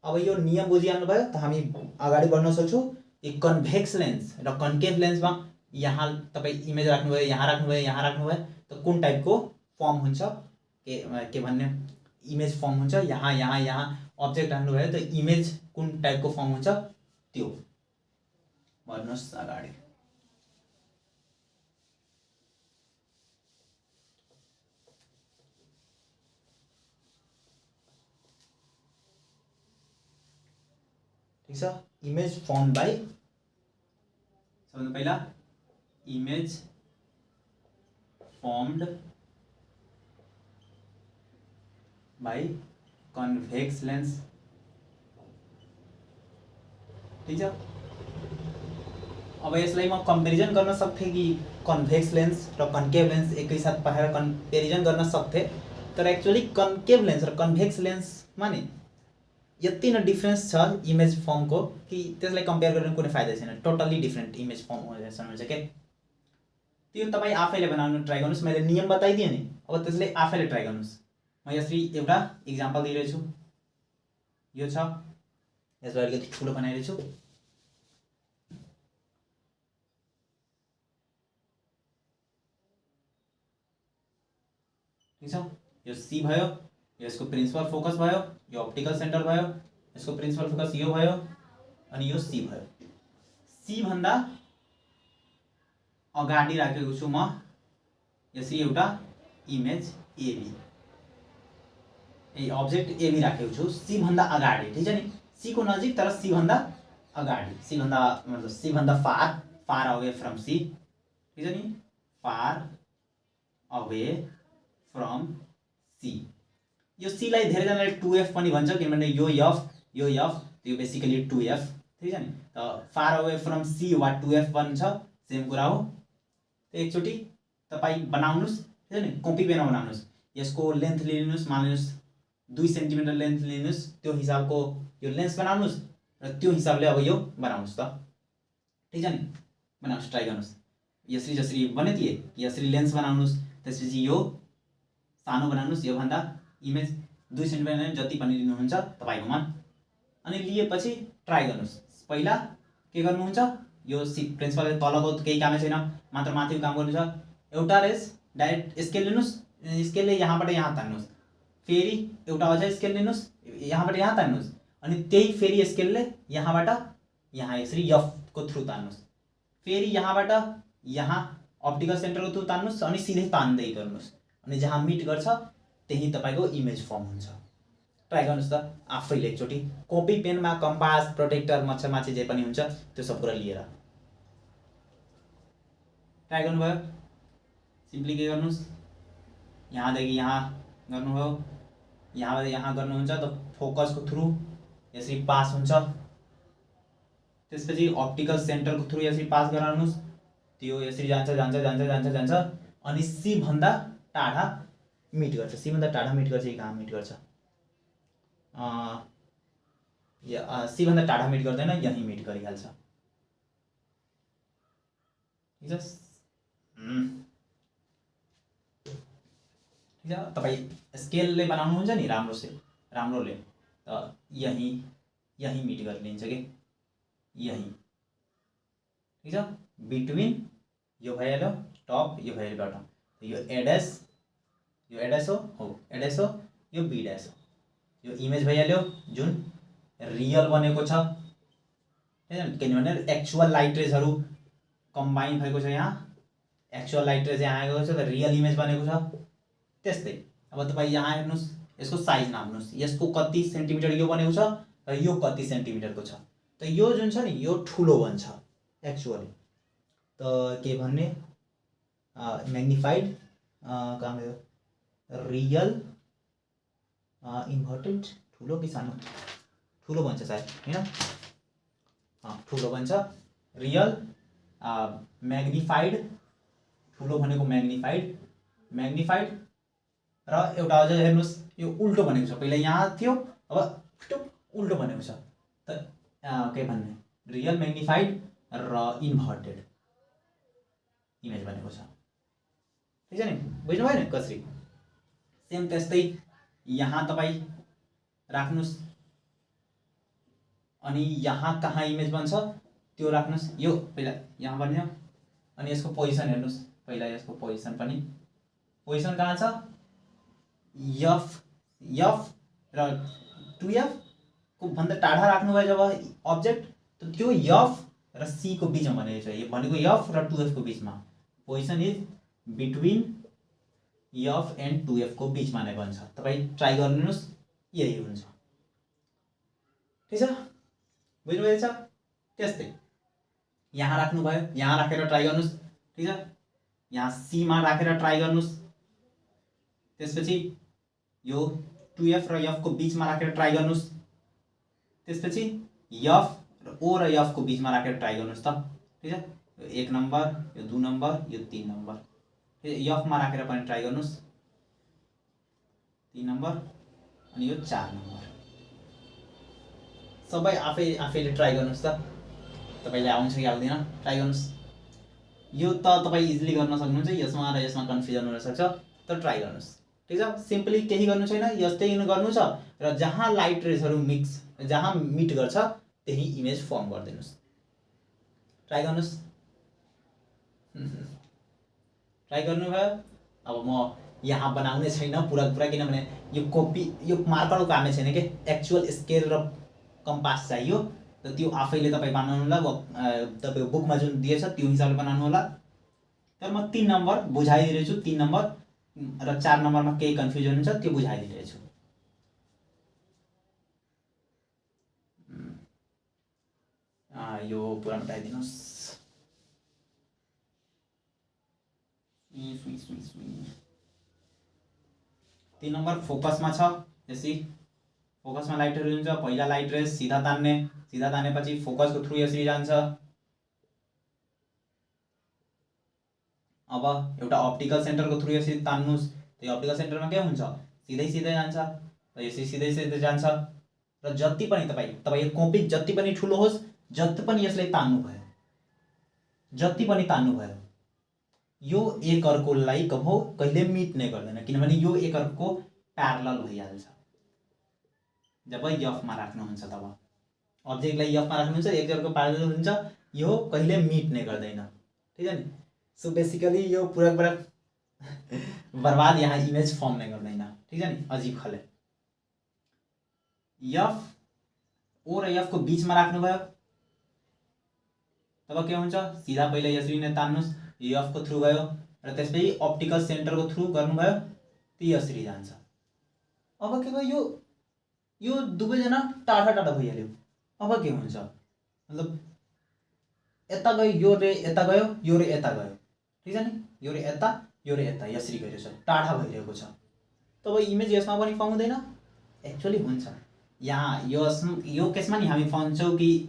अब यो नियम बुझिहाल्नुभयो त हामी अगाडि बढ्न सक्छौँ। यो कन्भेक्स लेन्स र कन्केभ लेन्समा यहाँ तपाईँ इमेज राख्नुभयो, यहाँ राख्नुभयो, यहाँ राख्नुभयो, त कुन टाइपको फर्म हुन्छ के भन्ने इमेज फर्म हुन्छ। यहाँ यहाँ यहाँ अब्जेक्ट राख्नुभयो त इमेज कुन टाइपको फर्म हुन्छ त्यो भन्नुहोस् अगाडि। ठिक छ, इमेज फर्म बाई, सबभन्दा पहिला image firmed by convex lens. ठिक छ, अब यसलाई म कम्पेरिजन गर्न सक्थेँ कि कन्भेक्स लेन्स र कन्केभ लेन्स एकैसाथ पठाएर कम्पेरिजन गर्न सक्थेँ, तर एक्चुअली कन्केभ लेन्स र कन्भेक्स लेन्समा नि यति न डिफ्रेन्स छ इमेज फर्मको कि त्यसलाई कम्पेयर गर्न कुनै फाइदा छैन। टोटल्ली डिफ्रेन्ट इमेज फर्म हुन्छ के। त्यो तपाईँ आफैले बनाउन ट्राई गर्नुहोस्। मैले नियम बताइदिएँ नि, अब त्यसले आफैले ट्राई गर्नुहोस्। म यसरी एउटा इक्जाम्पल दिइरहेछु, यो छ, यसलाई अलिकति ठुलो बनाइरहेछु। ठिक छ, यो सी भयो, यसको प्रिन्सिपल फोकस भयो, यो अप्टिकल सेन्टर भयो, यसको प्रिन्सिपल फोकस यो भयो, अनि यो सी भयो। सी भन्दा अगाडि राखेको छु म यसरी एउटा इमेज एबी, अब्जेक्ट एबी राखेको छु सी भन्दा अगाडि। ठिक छ नि, सी को नजिक तर सी भन्दा अगाडि, सी भन्दा मतलब सी भन्दा फार अवे फ्रम सी। ठिक छ नि, फार अवे फ्रम सी। यो सी लाई धेरैजनाले 2F पनि भन्छ, किनभने यो एफ त्यो बेसिकली 2F। ठिक छ नि, त फार अवे फ्रम सी वा 2F बन्छ, सेम कुरा हो। एकचोटि तपाईँ बनाउनुहोस्, ठिक छ नि, कपी पेनमा बनाउनुहोस्। यसको लेन्थ लिनुहोस्, मानिनुहोस् 2 सेन्टिमिटर लेन्थ लिनुहोस्, त्यो हिसाबको यो लेन्स बनाउनुहोस् र त्यो हिसाबले अब यो बनाउनुहोस् त। ठिक छ नि, बनाउनुहोस्, ट्राई गर्नुहोस्। यसरी जसरी बनाइदिए यसरी लेन्स बनाउनुहोस्, त्यसपछि यो सानो बनाउनुहोस्, योभन्दा इमेज 2 सेन्टिमिटर जति पनि लिनुहुन्छ तपाईँको मन। अनि लिएपछि ट्राई गर्नुहोस्। पहिला के गर्नुहुन्छ, यो प्रिन्सिपल तलको केही कामै छैन, मात्र माथिको काम गर्नु छ। एउटा रेस डाइरेक्ट स्केल लिनुहोस्, स्केलले यहाँबाट यहाँ तान्नुहोस्, फेरि एउटा अझ स्केल लिनुहोस्, यहाँबाट यहाँ तान्नुहोस्, अनि त्यही फेरि स्केलले यहाँबाट यहाँ यसरी एफ को थ्रु तान्नुहोस्, फेरि यहाँबाट यहाँ अप्टिकल सेन्टरको थ्रु तान्नुहोस्, अनि सिधै तान्दै गर्नुहोस्, अनि जहाँ मिट गर्छ त्यही तपाईँको इमेज फर्म हुन्छ। ट्राई गर्नुहोस् त आफैले एकचोटि, कपी पेनमा, कम्पास, प्रोटेक्टर, मच्छरमाछी जे पनि हुन्छ त्यो सब कुरा लिएर ट्राई गर्नुभयो। सिम्पली के गर्नुहोस्, यहाँदेखि यहाँ गर्नुभयो, यहाँबाट यहाँ गर्नुहुन्छ त फोकसको थ्रु यसरी पास हुन्छ, त्यसपछि अप्टिकल सेन्टरको थ्रु यसरी पास गराउनुहोस्, त्यो यसरी जान्छ जान्छ जान्छ जान्छ जान्छ, अनि सी भन्दा टाढा मिट गर्छ। सी भन्दा टाढा मिट गर्छ कि कहाँ मिट गर्छ, सी भन्दा टाढा मिट गर्दैन, यहीँ मिट गरिहाल्छ। ठिक छ, ठिक छ, तपाईँ स्केलले बनाउनुहुन्छ नि राम्रोले त यहीँ मिट गरिदिन्छ कि यहीँ। ठिक छ, बिट्विन यो भइहाल्यो टप, यो भइहाल्यो बटम, यो एड्यास हो एड्यास हो, यो बी ड्यास हो, यो इमेज भइहाल्यो जुन रियल बनेको छ। किनभने एक्चुअल लाइट रेजहरू कम्बाइन भएको छ, यहाँ एक्चुअल लाइट रेज यहाँ आएको छ त रियल इमेज बनेको छ। त्यस्तै अब तपाईँ यहाँ हेर्नुहोस्, यसको साइज नाप्नुहोस्, यसको कति सेन्टिमिटर यो बनेको छ र यो कति सेन्टिमिटरको छ, त यो जुन छ नि यो ठुलो बन्छ एक्चुअली। त के भन्ने म्याग्निफाइड कहाँ गयो, रियल इन्भर्टेड, ठुलो कि सानो, ठुलो बन्छ सायद हैन, ठुलो बन्छ, रियल म्याग्निफाइड, ठुलो भनेको म्याग्निफाइड र एउटा अझ हेर्नुहोस् यो उल्टो भनेको छ, पहिला यहाँ थियो अब उल्टो भनेको छ त के भन्ने रियल म्याग्निफाइड र इन्भर्टेड इमेज भनेको छ। ठिक छ नि, बुझ्नुभयो नि कसरी। सेम त्यस्तै यहाँ तपाईँ राख्नुहोस् अनि यहाँ कहाँ इमेज बन्छ त्यो राख्नुहोस्। यो पहिला यहाँ बन्यो अनि यसको पोजिसन हेर्नुहोस्। पहिला यसको पोजिसन पनि, पोजिसन कहाँ छ, एफ र 2f को भन्दा टाढा राख्नुभयो जब अब्जेक्ट, त त्यो एफ र सी को बिचमा भनेको छ। यो भनेको एफ र 2f को बिचमा, position is between F and 2f को बिचमा नै बन्छ। तपाईँ ट्राई गर्नुहोस्, यही हुन्छ। ठिक छ, बुझ्नुभएको छ। त्यस्तै यहाँ राख्नुभयो, यहाँ राखेर ट्राई गर्नुहोस्। ठिक छ, यहाँ सीमा राखेर ट्राई गर्नुहोस्। त्यसपछि यो 2f र f को बिचमा राखेर ट्राई गर्नुहोस्। त्यसपछि f र o र f को बिचमा राखेर ट्राई गर्नुहोस् त। ठिक छ, यो 1 नम्बर, यो 2 नम्बर, यो 3 नम्बर, f मा राखेर पनि ट्राई गर्नुहोस्। 3 नम्बर अनि यो 4 नम्बर, सबै आफैले ट्राई गर्नुहोस् त। तपाईलाई आउँछ कि आउँदैन ट्राई गर्नुहोस्। यो त तपाईँ इजिली गर्न सक्नुहुन्छ, यसमा र यसमा कन्फ्युजन हुन सक्छ, तर ट्राई गर्नुहोस्। ठिक छ, सिम्पली केही गर्नु छैन, यस्तै गर्नु छ र जहाँ लाइट रेसहरू जहाँ मिट गर्छ त्यही इमेज फर्म गरिदिनुहोस्। ट्राई गर्नुहोस्। ट्राई गर्नुभयो। अब म यहाँ बनाउने छैन पुरा, किनभने यो कपी, यो मार्करको कामै छैन कि, एक्चुअल स्केल र कम्पास चाहियो। त त्यो आफैले तपाईँ बनाउनु होला, तपाईँको बुकमा जुन दिएछ त्यो हिसाबले बनाउनु होला। तर म 3 नम्बर बुझाइदिरहेछु, 3 नम्बर र 4 नम्बरमा केही कन्फ्युजन हुन्छ त्यो बुझाइदिरहेछु। यो पुरा मेटाइदिनुहोस्। 3 नम्बर फोकसमा छ। यसरी फोकसमा लाइटहरू हुन्छ। पहिला लाइट रेस सिधा तानेपछि फोकसको थ्रु यसरी जान्छ। अब एउटा अप्टिकल सेन्टरको थ्रु यसरी तान्नुहोस्। त्यो अप्टिकल सेन्टरमा के हुन्छ, सिधै जान्छ, र यसरी सिधै जान्छ। र जति पनि तपाईँ कपी जति पनि ठुलो होस्, जति पनि यसलाई तान्नुभयो, यो एक अर्कोलाई कहिले मिट नै गर्दैन, किनभने यो एक अर्को प्यारलल भइहाल्छ। जब एफ मा राख्नुहुन्छ तब अब्जेक्टलाई एफ मा राख्नुहुन्छ, एक अर्को प्यारलल हुन्छ, यो कहिले मिट नै गर्दैन। ठिक छ नि। सो बेसिकली यो पुरा बर्बाद, यहाँ इमेज फर्म नै गर्दैन। ठिक छ नि, अजीब खाले। एफ ओ र एफ को बिचमा राख्नुभयो तब के हुन्छ, सिधा पहिला यसरी नै तान्नुहोस्, यो एफ को थ्रु गयो र त्यसपछि अप्टिकल सेन्टरको थ्रु गर्नुभयो, त्यो यसरी जान्छ। अब के भयो, यो दुवैजना टाढा भइहाल्यो। अब के हुन्छ, मतलब यता गयो, यो रे यता गयो, यो रे यता गयो। ठिक छ नि, यो रे यता यसरी गइरहेछ, टाढा भइरहेको छ। तब इमेज यसमा पनि फर्म हुँदैन, एक्चुअली हुन्छ। यहाँ यो केसमा नि हामी पाउँछौँ कि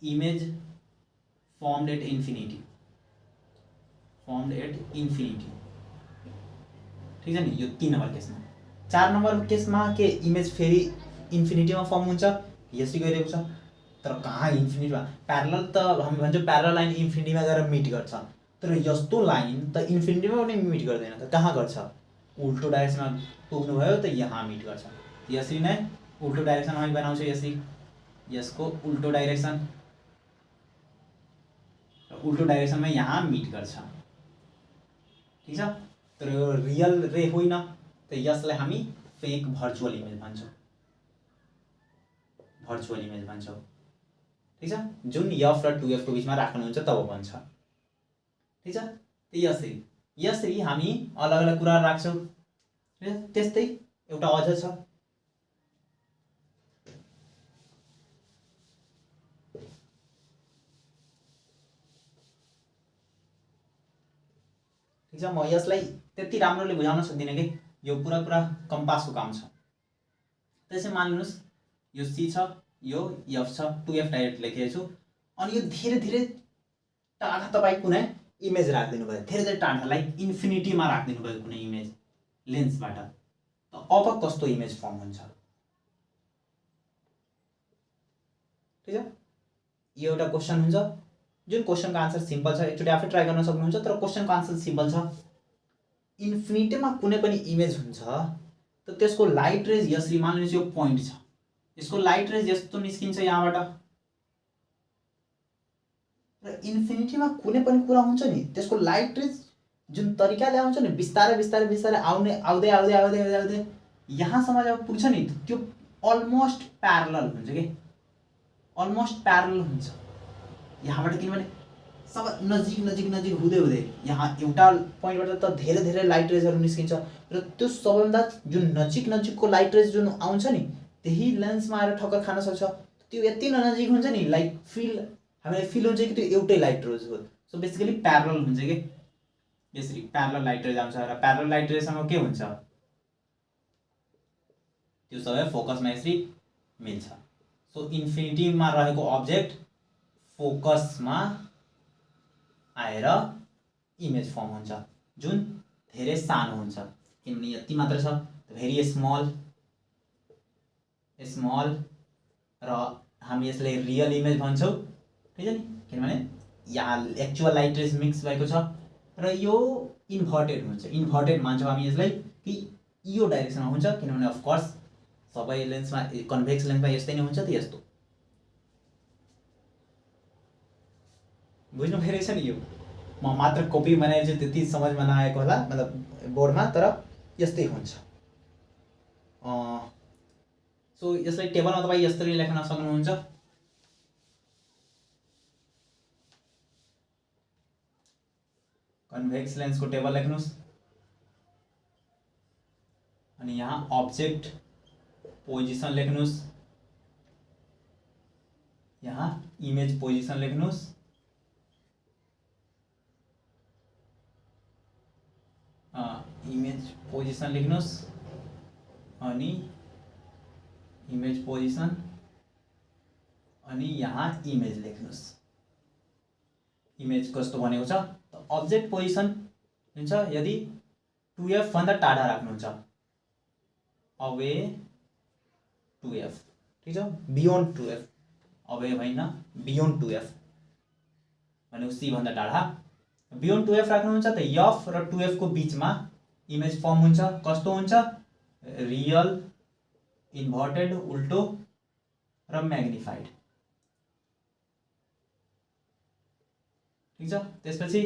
इमेज फर्मड एट इन्फिनिटी। ठिक छ नि, यो 3 नम्बर केसमा। 4 नम्बर केसमा के इमेज फेरि इन्फिनिटीमा फर्म हुन्छ, यसरी गइरहेको छ। तर कहाँ इन्फिनिटीमा, प्यारलल त हामी भन्छौँ प्यारलल लाइन इन्फिनिटीमा गएर मिट गर्छ, तर यस्तो लाइन त इन्फिनिटीमा पनि मिट गर्दैन। त कहाँ गर्छ, उल्टो डाइरेक्सनमा पुग्नुभयो त यहाँ मिट गर्छ। यसरी नै उल्टो डाइरेक्सनमा हामी बनाउँछौँ, यसरी यसको उल्टो डाइरेक्सनमा यहाँ मिट गर्छ। ठिक छ, तर यो रियल रे होइन, त यसलाई हामी फेक भर्चुअल इमेज भन्छौँ। ठिक छ, जुन एफ र 2f को बिचमा राख्नुहुन्छ तब बन्छ। ठिक छ, यसरी हामी अलग अलग कुरा राख्छौँ। त्यस्तै एउटा अझ छ, ठिक छ। म यसलाई त्यति राम्रोले बुझाउन सक्दिनँ कि यो पुरा कम्पासको काम छ। त्यसै मानिलिनुहोस् यो सी छ, यो एफ छ, 2f डाइरेक्ट लेखेको छु, अनि यो धीरे टाढा तपाईँ कुनै इमेज राखिदिनु भयो, धेरै टाढा, लाइक इन्फिनिटीमा राखिदिनु भयो कुनै इमेज लेन्सबाट। त अब कस्तो इमेज फर्म हुन्छ, ठिक छ। यो एउटा क्वेसन हुन्छ जुन क्वेसनको आन्सर सिम्पल छ, एकचोटि आफै ट्राई गर्न सक्नुहुन्छ, तर क्वेसनको आन्सर सिम्पल छ। इन्फिनिटीमा कुनै पनि इमेज हुन्छ त त्यसको लाइट रेज यसरी, मान लिनुहोस् यो पोइन्ट छ, यसको लाइट रेज यस्तो निस्किन्छ यहाँबाट, र इन्फिनिटीमा कुनै पनि कुरा हुन्छ नि त्यसको लाइट रेज जुन तरिकाले आउँछ नि बिस्तारै बिस्तारै बिस्तारै आउने आउँदै आउँदै आउँदै आउँदै आउँदै यहाँसम्म जब पुग्छ नि त्यो अलमोस्ट प्यारलल हुन्छ कि, अलमोस्ट प्यारलल हुन्छ यहाँबाट, किनभने सब नजिक नजिक नजिक हुँदै हुँदै यहाँ एउटा पोइन्टबाट त धेरै धेरै लाइट रेजहरू निस्किन्छ, र त्यो सबैभन्दा जुन नजिक नजिकको लाइट रेज जुन आउँछ नि त्यही लेन्समा आएर ठक्कर खान सक्छ। त्यो यति नजिक हुन्छ नि लाइक हामीलाई फिल हुन्छ कि त्यो एउटै लाइट रेज हो। सो बेसिकली प्यारलल हुन्छ कि, यसरी प्यारलल लाइट रेज आउँछ, र प्यारलल लाइट रेजसँग के हुन्छ त्यो सबै फोकसमा यसरी मिल्छ। सो इन्फिनिटीमा रहेको अब्जेक्ट फोकसमा आएर इमेज फर्म हुन्छ जुन धेरै सानो हुन्छ, किनभने यति मात्र छ, भेरी स्मल र हामी यसलाई रियल इमेज भन्छौँ, ठिक छ नि, किनभने यहाँ एक्चुअल लाइट रेज मिक्स भएको छ, र यो इन्भर्टेड हुन्छ, इन्भर्टेड मान्छौँ हामी यसलाई कि यो डाइरेक्सनमा हुन्छ, किनभने अफकोर्स सबै लेन्समा कन्भेक्स लेन्समा यस्तै नै हुन्छ त यस्तो। बुझ्नु भइरहेछ नि, यो म मात्र कपी बनाएर चाहिँ त्यति समझमा नआएको होला, मतलब बोर्डमा, तर यस्तै हुन्छ। सो यसलाई टेबलमा तपाईँ यसरी लेख्न सक्नुहुन्छ, कन्भेक्स लेन्सको टेबल लेख्नुहोस्, अनि यहाँ अब्जेक्ट पोजिसन लेख्नुहोस्, यहाँ इमेज पोजिसन लेख्नुहोस्, इमेज पोजिसन लेख्नुहोस्, अनि इमेज पोजिसन, अनि यहाँ इमेज लेख्नुहोस्। इमेज कस्तो भनेको छ त अब्जेक्ट पोजिसन हुन्छ यदि 2f भन्दा टाढा राख्नुहुन्छ, अवे 2f, ठिक छ, बियोन्ड 2f, अवे होइन बियोन्ड 2f भनेको c भन्दा टाढा, बियोन्ड 2f राख्नुहुन्छ त f र 2f को बीचमा इमेज फर्म हुन्छ, कस्तो हुन्छ, रियल, इन्भर्टेड, उल्टो र म्याग्निफाइड, ठिक छ। त्यसपछि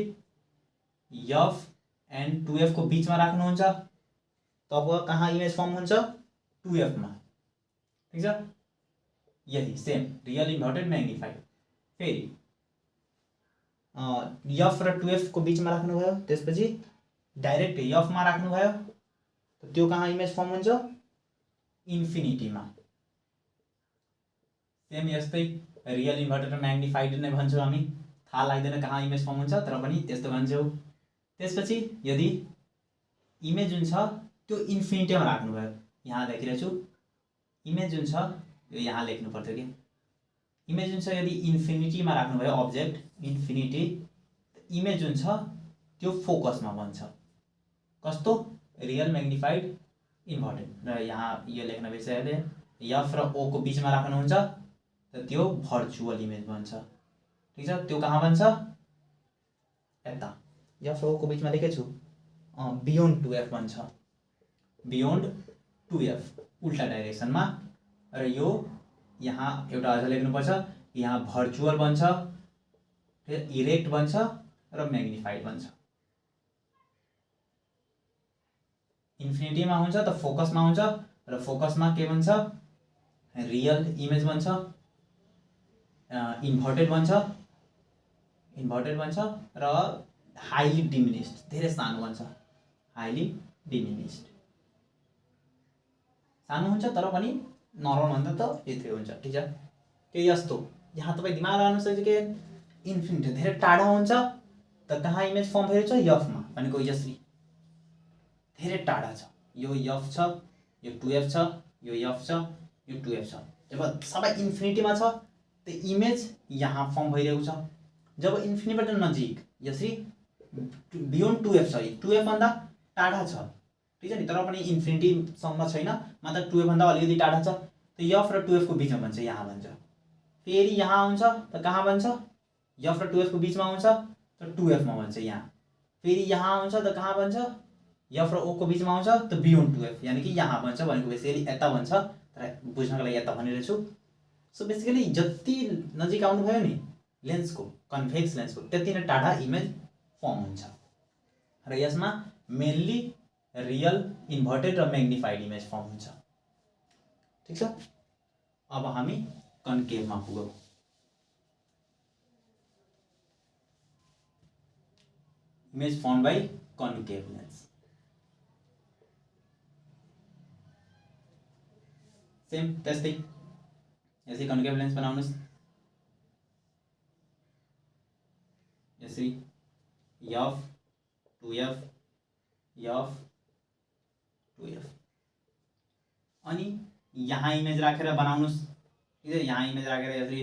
f एन्ड 2f को बीचमा राख्नुहुन्छ तब कहाँ इमेज फर्म हुन्छ, 2f मा, ठिक छ, यही सेम रियल, इन्भर्टेड, म्याग्निफाइड। फेरि f र 2f को बीचमा राख्नुभयो, त्यसपछि डाइरेक्ट f मा राख्नुभयो त त्यो कहाँ इमेज फर्म हुन्छ, इन्फिनिटीमा। सेम यस्तै रियल, इन्भर्टेड र म्याग्निफाइड नै भन्छौँ हामी, थाहा लाग्दैन कहाँ इमेज फर्म हुन्छ तर पनि त्यस्तो भन्छौँ। त्यसपछि यदि इमेज जुन छ त्यो इन्फिनिटीमा राख्नुभयो, यहाँ लेखिरहेको छु, इमेज जुन छ यो यहाँ लेख्नु पर्थ्यो कि, इमेज जुन छ यदि इन्फिनिटीमा राख्नुभयो अब्जेक्ट इन्फिनिटी, इमेज जुन छ त्यो फोकसमा बन्छ, कस्तो, रियल, म्याग्निफाइड, इन्भर्टेड। र यहाँ यो लेख्न बिर्सिहालेँ, f र o को बीचमा राख्नुहुन्छ त त्यो भर्चुअल इमेज बन्छ, ठिक छ। त्यो कहाँ बन्छ, यता f र o को बीचमा लेखेको छु, बियोन्ड 2f बन्छ, बियोन्ड 2f उल्टा डाइरेक्सनमा, र यो यहाँ एउटा अझ लेख्नुपर्छ, यहाँ भर्चुअल बन्छ, इरेक्ट बन्छ र म्याग्निफाइड बन्छ। इन्फिनिटीमा हुन्छ त फोकसमा हुन्छ, र फोकसमा के बन्छ, रियल इमेज बन्छ, इन्भर्टेड बन्छ र हाइली डिमिनिस्ड, धेरै सानो बन्छ, हाइली डिमिनिस्ड, सानो हुन्छ तर पनि नर्मल भन्दा त यति हुन्छ, ठिक छ। त्यो यस्तो यहाँ तपाईँ दिमाग लगाउनुहोस् कि इन्फिनिटी धेरै टाढा हुन्छ त कहाँ इमेज फर्म भएको छ, f मा, भनेको यसरी धेरै टाढा छ, यो f छ, यो 2f छ, यो f छ, यो 2f छ, जब सबै इन्फिनिटीमा छ त इमेज यहाँ फर्म भइरहेको छ, जब इन्फिनिटीबाट नजिक यसरी बियोन्ड 2f छ, 2f भन्दा टाढा छ, ठिक छ नि, तर पनि इन्फिनिटीसम्म छैन, मात्र 2f भन्दा अलिकति टाढा छ, त f र 2f को बीचमा भन्छ, यहाँ भन्छ, फेरि यहाँ आउँछ त कहाँ बन्छ f र 2f को बीचमा आउँछ त 2f मा बन्छ यहाँ फेरि यहाँ आउँछ त कहाँ बन्छ f र o को बीचमा आउँछ त बियोन्ड 2f यानी कि यहाँ बन्छ भनेको बेसिकली यता बन्छ तर बुझ्नको लागि यता भनिरहेछु सो बेसिकली जति नजिक आउनु भयो नि लेन्सको कन्भेक्स लेन्सको त्यति नै टाढा इमेज फर्म हुन्छ र यसमा मेनली रियल इन्भर्टेड र मैग्निफाइड इमेज फर्म हुन्छ ठीक छ अब हामी कन्केभमा पुगौँ image form by concave lens same त्यस्तै यसरी कन्केभ लेन्स बनाउनुस् यसरी f 2f f 2f अनि यहाँ इमेज राखेर बनाउनुस् ठीक छ यहाँ इमेज राखेर यसरी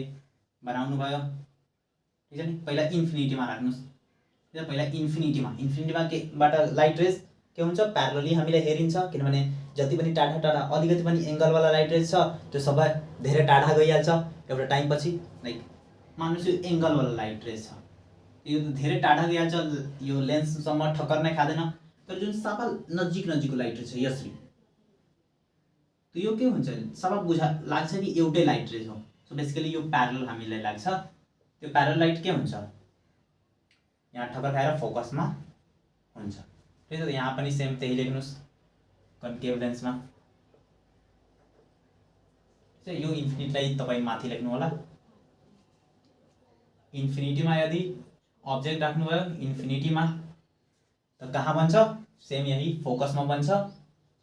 बनाउनु भयो ठीक छ नि पहिला इन्फिनिटीमा राख्नुस् ठीक छ पहिला इन्फिनिटीमा केबाट लाइट रेज के हुन्छ प्यारलली हामीले हेरिन्छ किनभने जति पनि टाढा टाढा अलिकति पनि एङ्गलवाला लाइट रेज छ त्यो सबै धेरै टाढा गइहाल्छ एउटा टाइम पछि लाइक मान्नुहोस् यो एङ्गलवाला लाइट रेज छ यो धेरै टाढा गइहाल्छ यो लेन्ससम्म ठक्कर नै खाँदैन तर जुन सबै नजिकको लाइट रेज छ यसरी तो यो के हुन्छ सबै लाग्छ नि एउटै लाइट रेज हो सो बेसिकली यो प्यारलल हामीलाई लाग्छ त्यो प्यारलल लाइट के हुन्छ यहाँ ठक्कर खाएर फोकसमा हुन्छ ठीक छ यहाँ पनि सेम त्यही लेख्नुस् कन्केभ लेन्समा यो इन्फिनिटीलाई तपाईँ माथि लेख्नु होला इन्फिनिटीमा यदि अब्जेक्ट राख्नुभयो इन्फिनिटीमा त कहाँ बन्छ सेम यही फोकसमा बन्छ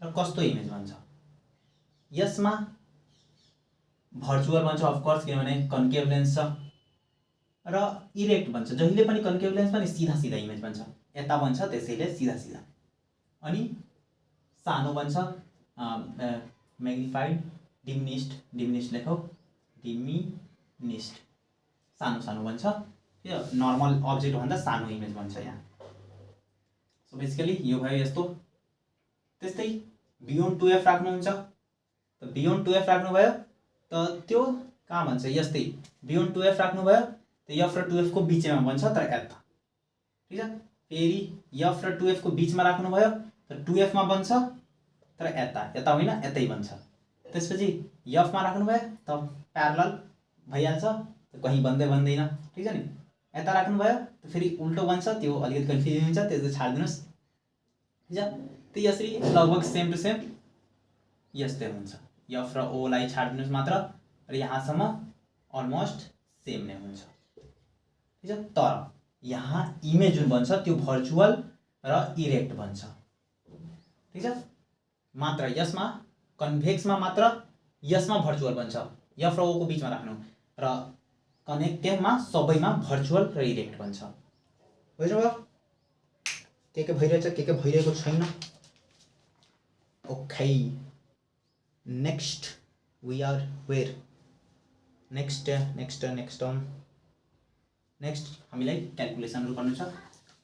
र कस्तो इमेज बन्छ यसमा भर्चुअल बन्छ अफकोर्स किनभने कन्केभ लेन्स छ र इरेक्ट बन्छ जहिले पनि कन्केभ लेन्स पनि सीधा सीधा इमेज बन्छ यता बन्छ त्यसैले सीधा सीधा अनि सानो बन्छ मैग्निफाइड डिमिनिस्ड लेखौ डिमिनिस्ड सानो सानो बन्छ यो नर्मल अब्जेक्ट भन्दा सानो इमेज बन्छ यहाँ सो बेसिकली यो भयो यस्तो त्यस्तै बियोन्ड 2f राख्नुहुन्छ त बियोन्ड 2f राख्नुभयो त त्यो कहाँ भन्छ यस्तै बियोन्ड 2f राख्नुभयो त f र 2f को बीचमा बन्छ तर यता ठीक छ फेरि f र 2f को बीचमा राख्नुभयो त 2f मा बन्छ तर यता होइन यतै बन्छ त्यसपछि f मा राख्नुभयो त प्यारलल भइहाल्छ त कहीँ बन्दैन ठीक छ नि यता राख्नुभयो त फेरि उल्टो बन्छ त्यो अलिकति कन्फ्युजन हुन्छ त्यो चाहिँ छाड्दिनुस् ठीक छ त्यो यसरी लगभग सेम टु सेम यस्तै हुन्छ f र o लाई छाड्दिनुस् मात्र र यहाँसम्म अलमोस्ट सेम नै हुन्छ ठीक छ तर यहाँ इमेज जुन बन्छ त्यो भर्चुअल र इरेक्ट बन्छ ठीक छ मात्र यसमा कन्भेक्समा मात्र यसमा भर्चुअल बन्छ f र o को बीचमा राख्नु र कनेक्टिभमा सबैमा भर्चुअल र इरेक्ट बन्छ बुझ्नुभयो के भइरहेछ के भइरहेको छैन okay next we are where next हामीलाई क्याल्कुलेसनहरु गर्नु छ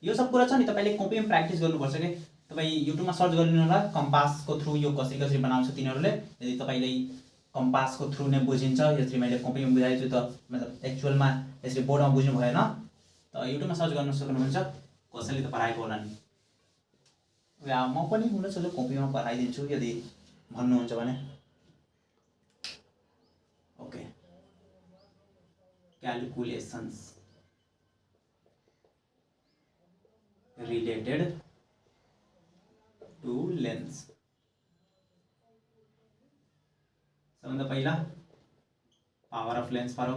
यो सब कुरा छ नि तपाईले कपीमा प्र्याक्टिस गर्नुपर्छ के तपाई युट्युबमा सर्च गरिदिनु होला कम्पासको थ्रु यो कसरी बनाउँछ तिनीहरुले यदि तपाईले कम्पासको थ्रु नै बुझिन्छ यसरी मैले कपीमा बुझाएको छु त मतलब एक्चुअलमा यसरी बोर्डमा बुझ्नु भएन त युट्युबमा सर्च गर्न सक्नुहुन्छ कसैले त पढाएको होला नि या म पनि हुन सक्छ कपीमा पढाइदिन्छु यदि भन्नुहुन्छ भने ओके क्याल्कुलेशन्स related to lens सबभन्दा पहिला पावर अफ लेन्स पारौ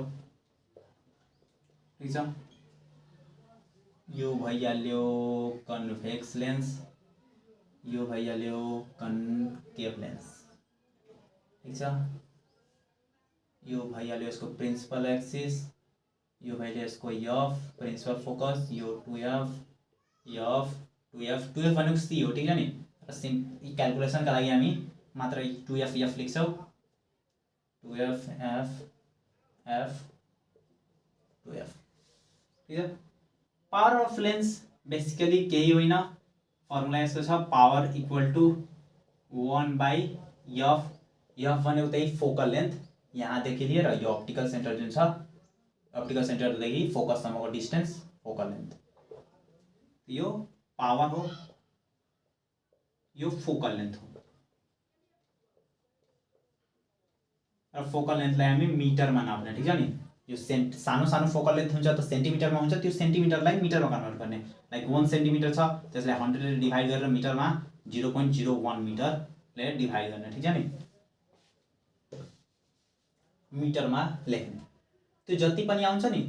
ठीक छ यो भइहाल्यो कन्भेक्स लेन्स यो भइहाल्यो कन्केभ लेन्स ठीक छ यो भइहाल्यो यसको प्रिन्सिपल एक्सिस यो भइहाल्यो यसको f प्रिन्सिपल फोकस यो 2f 2f भनेको c हो ठीक छ नि र क्याल्कुलेसन का लागि हामी मात्र 2f लेख्छौ 2f f 2f ठीक छ पावर अफ लेन्स बेसिकली केही होइन फर्मुला यसको छ power equal to 1/f f भनेको त्यही फोकल लेन्थ यहाँदेखि लिएर यो अप्टिकल सेन्टर जुन छ, अप्टिकल सेन्टरदेखि फोकससम्मको डिस्टेन्स फोकल लेन्थ, यो पावर हो, यो फोकल लेन्थ हो। र फोकल लेन्थलाई हामी मिटरमा नाप्ने, ठिक छ नि। यो सानो सानो फोकल लेन्थ हुन्छ त सेन्टिमिटरमा हुन्छ, त्यो सेन्टिमिटरलाई मिटरमा कन्भर्ट गर्ने। लाइक 1 सेन्टिमिटर छ, त्यसलाई 100 ले डिभाइड गरेर मिटरमा 0.01 मिटरले डिभाइड गर्ने, ठिक छ नि, मिटरमा लेख्ने। त्यो जति पनि आउँछ नि,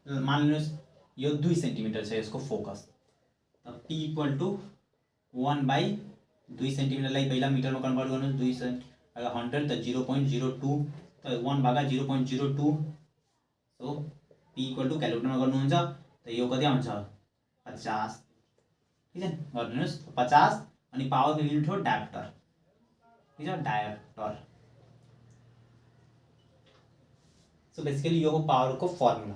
मान लिनुहोस् यो 2 सेन्टिमिटर छ यसको फोकस, त P इक्वल टु 1/2 सेन्टिमिटरलाई पहिला मिटरमा कन्भर्ट गर्नुहोस्, 2 अगर 100 त 0.02, त 1/0.02, सो P इक्वल टु क्यालकुलेटरमा गर्नुहुन्छ त यो कति आउँछ 50, ठिक छ, गरिदिनुहोस् 50। अनि पावरको युनिट हो डायोप्टर, ठिक छ, डायोप्टर। सो बेसिकली यो हो पावरको फर्मुला।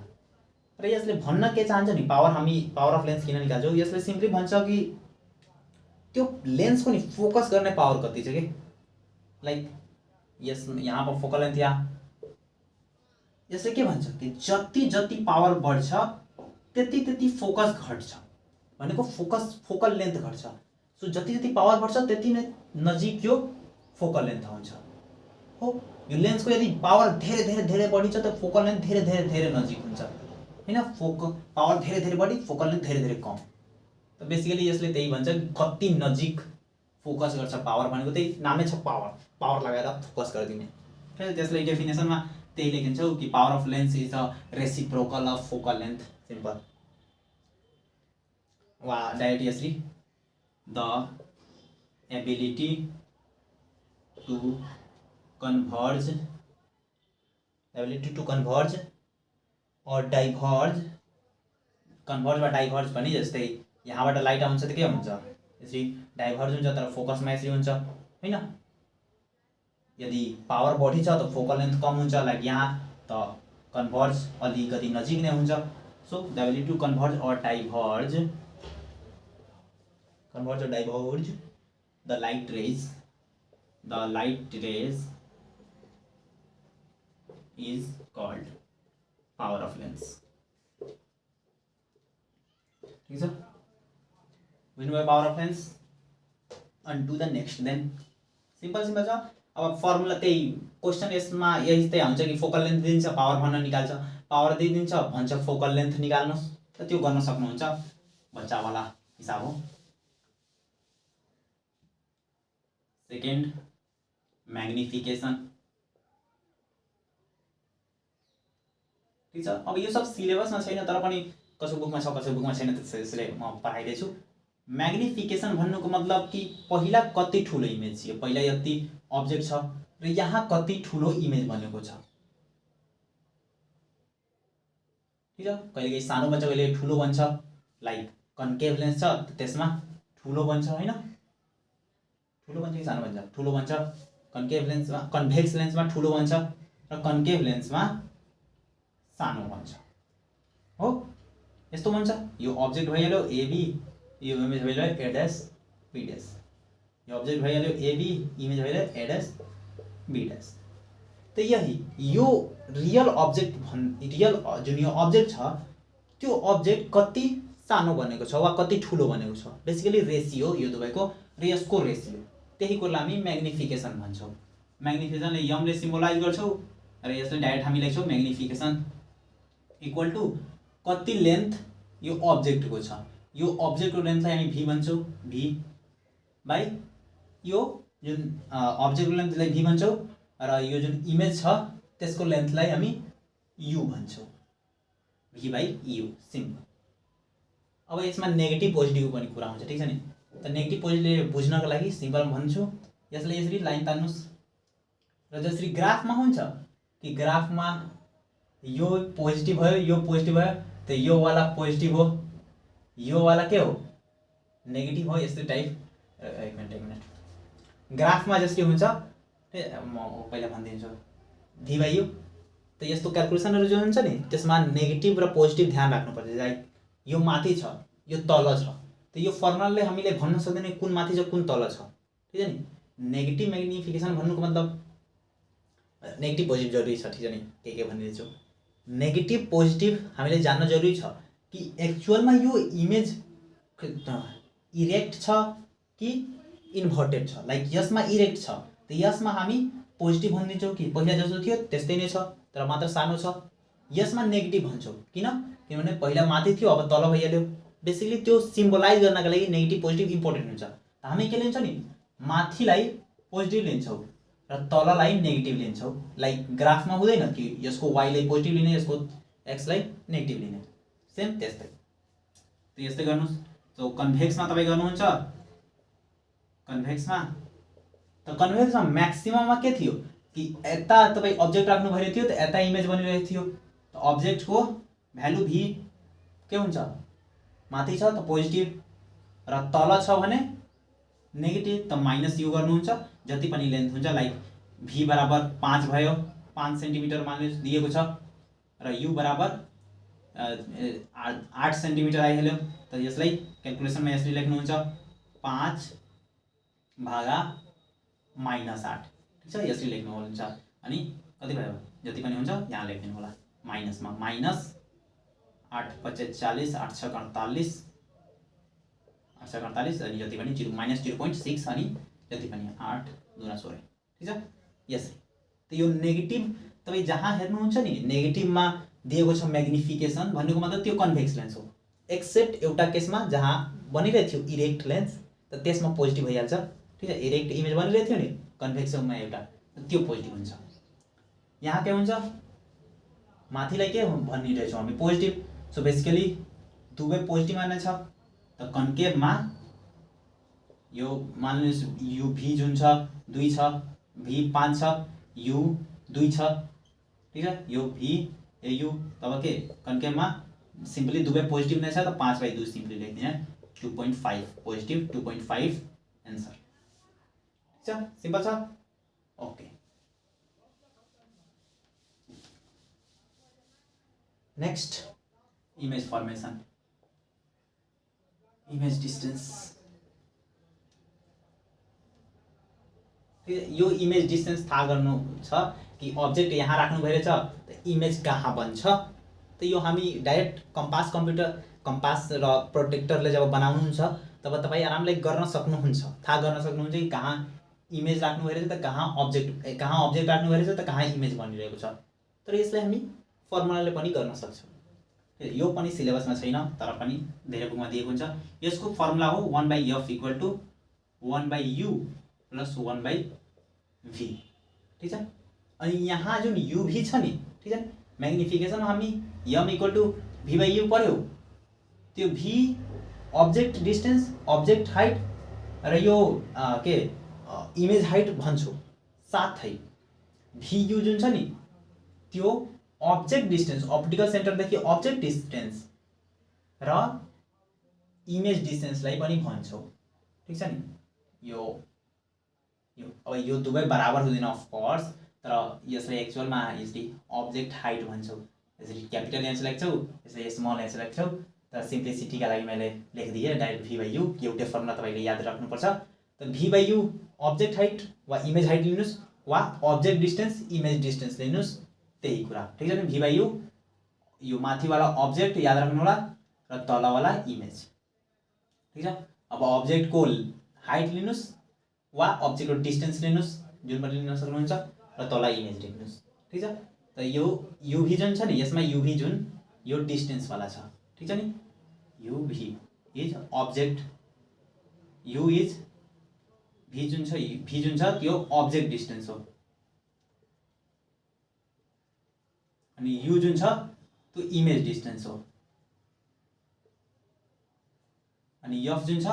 र यसले भन्न के चाहन्छ नि, हामी पावर अफ लेन्स किन निकाल्छौँ, यसले सिम्पली भन्छ कि त्यो लेन्सको नि फोकस गर्ने पावर कति छ कि। लाइक यस यहाँ पर फोकल लेन्थ या यसले के भन्छ कि जति जति पावर बढ्छ त्यति त्यति फोकस घट्छ, भनेको फोकल लेन्थ घट्छ। सो जति जति पावर बढ्छ त्यति नै नजिक यो फोकल लेन्थ हुन्छ हो। यो लेन्सको यदि पावर धेरै धेरै धेरै बढी छ त फोकल लेन्थ धेरै धेरै धेरै नजिक हुन्छ हैन, पावर धेरै धेरै बढी फोकल लेन्थ धेरै धेरै कम। त बेसिकली यसले त्यही भन्छ कि कति नजिक फोकस गर्छ पावर, भनेको त्यही नामै छ पावर लगाएर फोकस गरिदिने। त्यसलाई डेफिनेसनमा त्यही लेखिन्छौ कि power of lens is the reciprocal of focal length, simple. वा directly the ability to converge, ability to converge or diverge, converge वा डाइभर्ज पनि जस्तै यहाँबाट लाइट आउँछ त के हुन्छ यसरी डाइभर्ज हुन्छ, तर फोकसमा यसरी हुन्छ हैन। यदि पावर बढी छ त फोकल लेन्थ कम हुन्छ, लाइक यहाँ त कन्भर्ज अलिकति नजिक नै हुन्छ। So the ability to converge or diverge the light rays is called power of lens, ठीक है। we know power of lens and to the next, then simple छ। अब फर्मुला त्यही क्वेशन यसमा यही त्यही हुन्छ कि फोकल लेन्थ दिन्छ पावर भन्न निकाल्छ, पावर दिन्छ भन्छ फोकल लेन्थ निकाल्नुस्, त त्यो गर्न सक्नुहुन्छ, बच्चावाला हिसाब हो। सेकेन्ड म्याग्निफिकेसन, ठीक छ। अब यो सब सिलेबसमा छैन तर पनि कसको बुकमा छ कसको बुकमा छैन, त्यसले म पढाइदिन्छु। म्याग्निफिकेसन भन्नुको मतलब कि पहिला कति ठुलो इमेज छ, पहिला यति अब्जेक्ट छ र यहाँ कति ठुलो इमेज बनेको छ, ठीक छ। कहिलेकाहीँ सानो बन्छ कहिले ठुलो बन्छ, लाइक कन्केभ लेन्स छ त्यसमा ठुलो बन्छ हैन, ठुलो बन्छ कि सानो बन्छ, ठुलो बन्छ। कन्केभ लेन्समा कन्भेक्स लेन्समा ठुलो बन्छ र कन्केभ लेन्समा सानो बन्छ हो, यस्तो बन्छ। यो अब्जेक्ट भइहाल्यो एबी, यो इमेज भइहाल्यो ए डैश बी डैश, यो अब्जेक्ट भइहाल्यो एबी, इमेज भइहाल्यो ए डैश बी डैश। त यही यो रियल अब्जेक्ट रियल जुन यो अब्जेक्ट छ त्यो अब्जेक्ट कति सानो बनेको छ वा कति ठुलो बनेको छ, बेसिकली रेसियो यो दुवैको र यसको रेसियो, त्यही कुरालाई हामी म्याग्निफिकेसन भन्छौँ। म्याग्निफिकेसनले यमले सिम्बोलाइज गर्छौँ र यसले डाइरेक्ट हामी लेख्छौँ म्याग्निफिकेसन इक्वल टु कति लेन्थ यो अब्जेक्टको छ, यो अब्जेक्टको लेन्थलाई हामी भी भन्छौँ, भी बाई यो जुन अब्जेक्टको लेन्थलाई भी भन्छौँ र यो जुन इमेज छ त्यसको लेन्थलाई हामी यु भन्छौँ, भी बाई यु, सिम्पल। अब यसमा नेगेटिभ पोजिटिभ पनि कुरा हुन्छ, ठिक छ नि। त नेगेटिभ पोजिटिभ बुझ्नको लागि सिम्पल भन्छु, यसले यसरी लाइन तान्नुस् र जसरी ग्राफमा हुन्छ कि ग्राफमा यो पोजिटिभ भयो यो पोजिटिभ भयो, त यो वाला पोजिटिभ हो यो वाला के हो नेगेटिभ हो, यस्तै टाइप। एक मिनट ग्राफमा जसरी हुन्छ म पहिला भनिदिन्छु भी बाई यु। त यस्तो क्यालकुलेसनहरू जो हुन्छ नि त्यसमा नेगेटिभ र पोजिटिभ ध्यान राख्नुपर्छ, लाइक यो माथि छ यो तल छ, त यो फर्मुलाले हामीले भन्न सक्दैन कुन माथि छ कुन तल छ, ठीक छ नि। नेगेटिभ म्याग्निफिकेसन भन्नुको मतलब नेगेटिभ पोजिटिभ जरुरी छ, ठिक छ नि, के भनिरहेछु। नेगेटिभ पोजिटिभ हामीले जान्न जरुरी छ कि एक्चुअलमा यो इमेज इरेक्ट छ कि इन्भर्टेड छ। लाइक यसमा इरेक्ट छ त यसमा हामी पोजिटिभ भनिदिन्छौँ कि पहिला जस्तो थियो त्यस्तै नै छ तर मात्र सानो छ। यसमा नेगेटिभ भन्छौँ किनभने पहिला माथि थियो अब तल भइहाल्यो। बेसिकली त्यो सिम्बलाइज गर्नका लागि नेगेटिभ पोजिटिभ इम्पोर्टेन्ट हुन्छ। हामी के लिन्छौँ नि, माथिलाई पोजिटिभ लिन्छौँ र तललाई नेगेटिभ लिन्छौँ। लाइक ग्राफमा हुँदैन कि यसको वाइलाई पोजिटिभ लिने यसको एक्सलाई नेगेटिभ लिने, सेम त्यस्तै। त यस्तै गर्नुहोस्। सो कन्भेक्समा तपाईँ गर्नुहुन्छ, कन्भेक्समा म्याक्सिमममा के थियो कि यता तपाईँ अब्जेक्ट राख्नु भइरहेको थियो त यता इमेज बनिरहेको थियो। त अब्जेक्टको भ्यालु भी के हुन्छ, माथि छ त पोजिटिभ र तल छ भने नेगेटिभ, त माइनस यु गर्नुहुन्छ जति पनि लेन्थ हुन्छ। लाइक भी बराबर 5 भयो, 5 सेन्टिमिटर मानिलिनुहोस् दिएको छ र यु बराबर 8 सेन्टिमिटर आइहाल्यो। त यसलाई क्याल्कुलेसनमा यसरी लेख्नुहुन्छ 5 भागा -8, ठिक छ, यसरी लेख्नुहुन्छ। अनि कति भयो जति पनि हुन्छ यहाँ लेखिदिनु होला माइनसमा, -8 × 5 = 40, 8 × 6 = 48, 8 × 48 अनि जति पनि -0.6 अनि जति पनि 8 × 16, ठिक छ, यसरी। त यो नेगेटिभ तपाईँ जहाँ हेर्नुहुन्छ नि नेगेटिभमा दिएको छ म्याग्निफिकेसन भन्नुको मतलब त्यो कन्भेक्स लेन्स हो। एक्सेप्ट एउटा केसमा जहाँ बनिरहेको थियो इरेक्ट लेन्स त त्यसमा पोजिटिभ भइहाल्छ, ठिक छ। इरेक्ट इमेज बनिरहेको थियो नि कन्भेक्सनमा एउटा, त्यो पोजिटिभ हुन्छ। यहाँ के हुन्छ, माथिलाई के भनिरहेछौँ हामी पोजिटिभ। सो बेसिकली दुवै पोजिटिभ मान्ने छ। त कन्केभमा यो मान्नुहोस् यु भी जुन छ 2 छ, भी 5 छ, यु 2 छ, ठिक छ, यो भी यु। तब के कन्केभमा सिम्पली दुवै पोजिटिभ नै छ त 5/2 सिम्पली लेख्दिने, 2.5 पोजिटिभ, 2.5 एन्सर, ठिक छ, सिम्पल छ। Okay, next image formation, image distance. यो इमेज डिस्टेन्स थाहा गर्नु छ कि अब्जेक्ट यहाँ राख्नु भइरहेछ त इमेज कहाँ बन्छ। त यो हामी डाइरेक्ट कम्पास र प्रोटेक्टरले जब बनाउनुहुन्छ तब तपाईँ आरामले गर्न सक्नुहुन्छ, थाहा गर्न सक्नुहुन्छ कि कहाँ इमेज राख्नु भइरहेछ त कहाँ अब्जेक्ट राख्नु भइरहेछ त कहाँ इमेज बनिरहेको छ। तर यसलाई हामी फर्मुलाले पनि गर्न सक्छौँ। यो पनि सिलेबसमा छैन तर पनि धेरै बुकमा दिएको हुन्छ। यसको फर्मुला हो 1/f = 1/u + 1/v, ठिक छ। अनि यहाँ जुन uv छ नि, ठिक छ, म्याग्निफिकेसनमा हामी m = v/u पढ्यौ। त्यो v object distance, object height र यो के इमेज हाइट भन्छु। साथै vu जुन छ नि त्यो अब्जेक्ट डिस्टेन्स, अप्टिकल सेन्टरदेखि अब्जेक्ट डिस्टेन्स र इमेज डिस्टेन्सलाई पनि भन्छौँ, ठिक छ नि। अब यो दुवै बराबर हुँदैन अफकोर्स, तर यसलाई एक्चुअलमा यसरी अब्जेक्ट हाइट भन्छौँ। यसरी क्यापिटल एच लेख्छौँ, यसरी स्मल एच लेख्छौँ। तर सिम्प्लिसिटीका लागि मैले लेखिदिएँ डाइरेक्ट v/u। एउटै फर्मुला तपाईँले याद राख्नुपर्छ। त v/u अब्जेक्ट हाइट वा इमेज हाइट लिनुहोस् वा अब्जेक्ट डिस्टेन्स इमेज डिस्टेन्स लिनुहोस्, त्यही कुरा, ठिक छ नि। v/u यो माथिवाला अब्जेक्ट याद राख्नु होला र तलवाला इमेज, ठिक छ। अब अब्जेक्टको हाइट लिनुहोस् वा अब्जेक्टको डिस्टेन्स लिनुहोस्, जुन पनि लिन सक्नुहुन्छ र तल इमेज लेख्नुहोस्, ठिक छ। त यो uv जुन छ नि यसमा uv जुन यो डिस्टेन्सवाला छ, ठिक छ नि। uv is object, u is v जुन छ त्यो अब्जेक्ट डिस्टेन्स हो अनि u जुन छ त्यो इमेज डिस्टेन्स हो अनि f जुन छ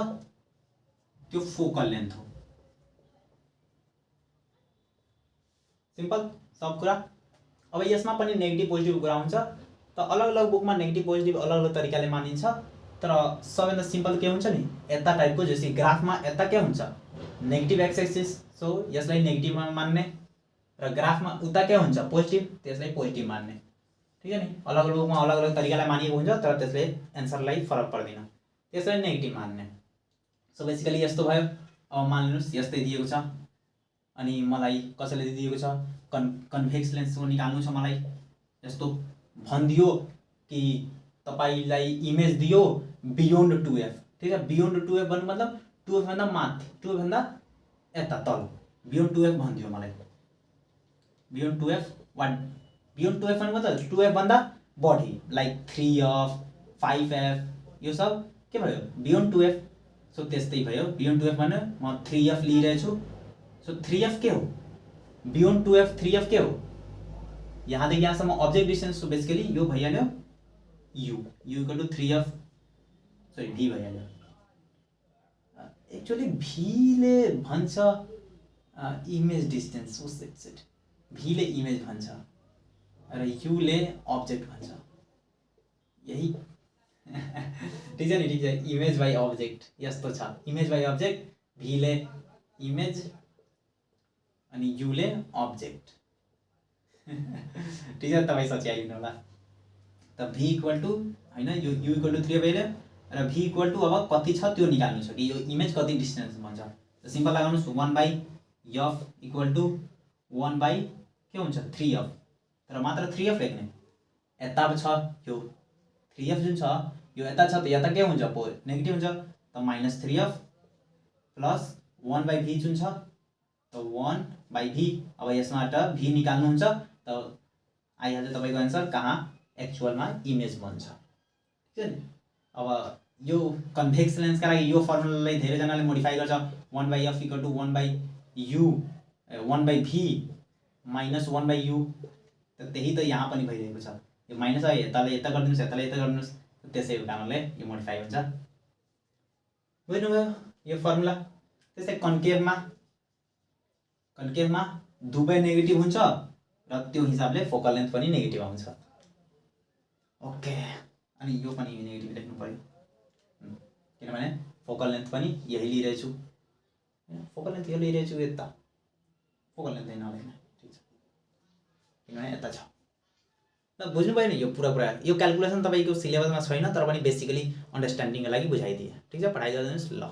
त्यो फोकल लेन्थ हो। सिम्पल सब कुरा। अब यसमा पनि नेगेटिभ पोजिटिभ कुरा हुन्छ। त अलग अलग बुकमा नेगेटिभ पोजिटिभ अलग अलग तरिकाले मानिन्छ। तर सबैभन्दा सिम्पल के हुन्छ नि, यता टाइपको जस्तै ग्राफमा यता के हुन्छ नेगेटिभ एक्स एक्सिस, सो यसलाई नेगेटिभमा मान्ने, र ग्राफमा उता के हुन्छ पोजिटिभ, त्यसलाई पोजिटिभ मान्ने, ठिक छ नि। अलग अलग बुकमा अलग अलग तरिकाले मानिएको हुन्छ तर त्यसले एन्सरलाई फरक पर्दैन, त्यसलाई नेगेटिभ मान्ने। सो बेसिकली यस्तो भयो। अब मानिलिनुहोस् यस्तै दिएको छ अनि मलाई कसैले दिएको छ कन्भेक्स लेन्सको निकाल्नु छ मलाई। जस्तो भनिदियो कि तपाईलाई इमेज दियो बियोन्ड 2f, ठीक छ। बियोन्ड 2f भन्नु मतलब 2f भन्दा माथि, 2f भन्दा यता तल, बियोन्ड 2f भनिदियो मलाई। Beyond 2f what, beyond 2f भन्नु मतलब 2f भन्दा बढी, लाइक 3f 5f, यो सब के भयो बियोन्ड 2f। सो त्यस्तै भयो, बियोन्ड 2f भने म 3f लिइरहेको छु। सो 3f के हो, बियोन्ड 2f 3f के हो, यहाँदेखि यहाँसम्म अब्जेक्ट डिस्टेन्स। सो बेसिकली यो भइहाल्यो u इक्वल टु 3f, सरी v भइहाल्यो। एक्चुअली v ले भन्छ इमेज डिस्टेन्स, v ले इमेज भन्छ र u ले अब्जेक्ट भन्छ, यही ठीक छ नि, ठीक छ। इमेज बाई अब्जेक्ट यस्तो छ, इमेज बाई अब्जेक्ट, v ले इमेज अनि u ले अब्जेक्ट ठीक छ। तपाईँ सच्याइदिनु होला। त v इक्वल टु हैन, यो u इक्वल टु 3 भइहाल्यो र v इक्वल टु अब कति छ त्यो निकाल्नु छ कि यो इमेज कति डिस्टेन्स भन्छ। त सिम्पल लगाउनुस् 1/f इक्वल टु 1/ के हुन्छ 3f, तर मात्र 3f लेख्ने। यता छ यो 3f जुन छ यो यता छ, त यता के हुन्छ पो नेगेटिभ हुन्छ, त -3f प्लस 1/v जुन छ त 1/v। अब यसबाट v निकाल्नुहुन्छ त आइहाल्छ तपाईको आन्सर कहाँ एक्चुअलमा इमेज बन्छ, ठीक छ नि। अब यो कन्भेक्स लेन्सका लागि यो फर्मुलालाई धेरैजनाले मोडिफाई गर्छ, 1/f equal to 1/u 1/v minus 1/u। त त्यही त यहाँ पनि भइरहेको छ, यो माइनस है यताले यता गरिदिनुस्, यताले यता गरिदिनुस्, त्यसै कारणले यो मोडिफाई हुन्छ। बुझ्नुभयो यो फर्मुला। त्यस्तै कन्केभमा दुवै नेगेटिभ हुन्छ र त्यो हिसाबले फोकल लेन्थ पनि नेगेटिभ आउँछ। ओके, अनि यो पनि नेगेटिभ लेख्नु पर्यो किनभने फोकल लेन्थ पनि यही लिइरहेछु, फोकल लेन्थ यो लिइरहेछु, यता फोकल लेन्थ नलेख्ने, ठीक छ, किनभने यता छ। ल बुझ्नुभयो नि यो पुरा यो क्याल्कुलेसन तपाईँको सिलेबसमा छैन, तर पनि बेसिकली अन्डरस्ट्यान्डिङको लागि बुझाइदिए, ठीक छ। पढाइ गरिदिनुहोस् ल।